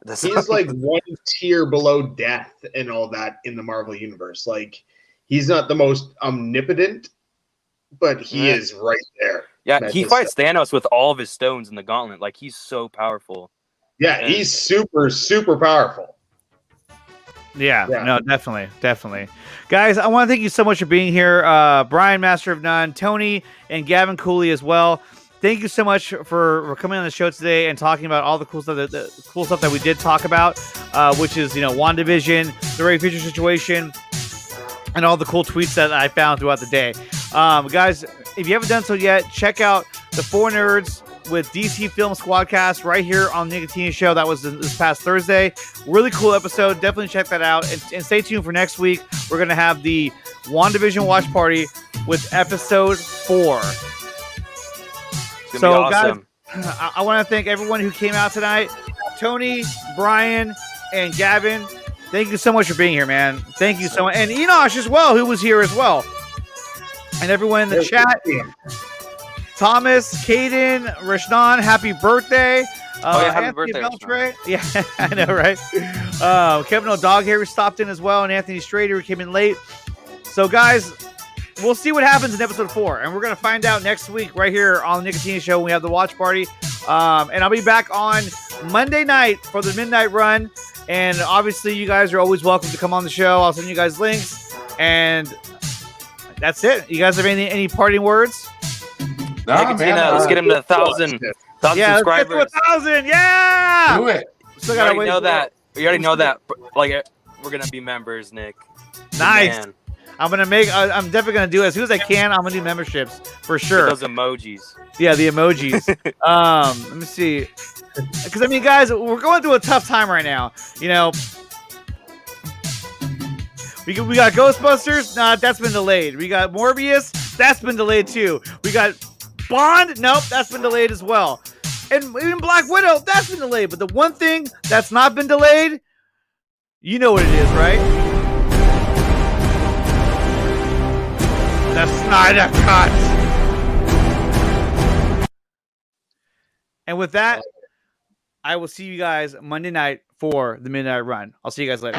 He's like one tier below death and all that in the Marvel universe. Like he's not the most omnipotent, but he is right there. Yeah, he fights Thanos with all of his stones in the gauntlet. Like he's so powerful. Yeah, and he's super, super powerful. Yeah, no, definitely. Guys, I want to thank you so much for being here. Brian, Master of None, Tony, and Gavin Cooley as well. Thank you so much for coming on the show today and talking about all the cool stuff that we did talk about, which is, WandaVision, the Ray Fisher situation, and all the cool tweets that I found throughout the day. Guys, if you haven't done so yet, check out the Four Nerds with DC Film Squadcast right here on the Nicotine Show. That was this past Thursday. Really cool episode. Definitely check that out. And stay tuned for next week. We're going to have the WandaVision watch party with episode 4. So, awesome. Guys, I want to thank everyone who came out tonight. Tony, Brian, and Gavin, thank you so much for being here, man. Thank you so much. And Enosh as well, who was here as well. And everyone in the chat. Thomas, Caden, Rashnan, happy birthday. Happy birthday, Beltray. Yeah, I know, right? Kevin O'Dog here stopped in as well, and Anthony Strader came in late. So, guys, we'll see what happens in episode 4, and we're going to find out next week right here on the Nicotine Show when we have the watch party. And I'll be back on Monday night for the midnight run. And obviously, you guys are always welcome to come on the show. I'll send you guys links. And that's it. You guys have any parting words? Let's get him to 1,000 subscribers. Let's get to 1,000. Yeah. Do it. We already know that. Like, we're gonna be members, Nick. Nice. Man. I'm definitely gonna do it as soon as I can. I'm gonna do memberships for sure. Those emojis. Yeah, the emojis. Let me see. Because guys, we're going through a tough time right now. We got Ghostbusters. Nah, that's been delayed. We got Morbius. That's been delayed too. We got Bond. Nope, that's been delayed as well. And even Black Widow. That's been delayed. But the one thing that's not been delayed, you know what it is, right? The Snyder Cut. And with that, I will see you guys Monday night for the Midnight Run. I'll see you guys later.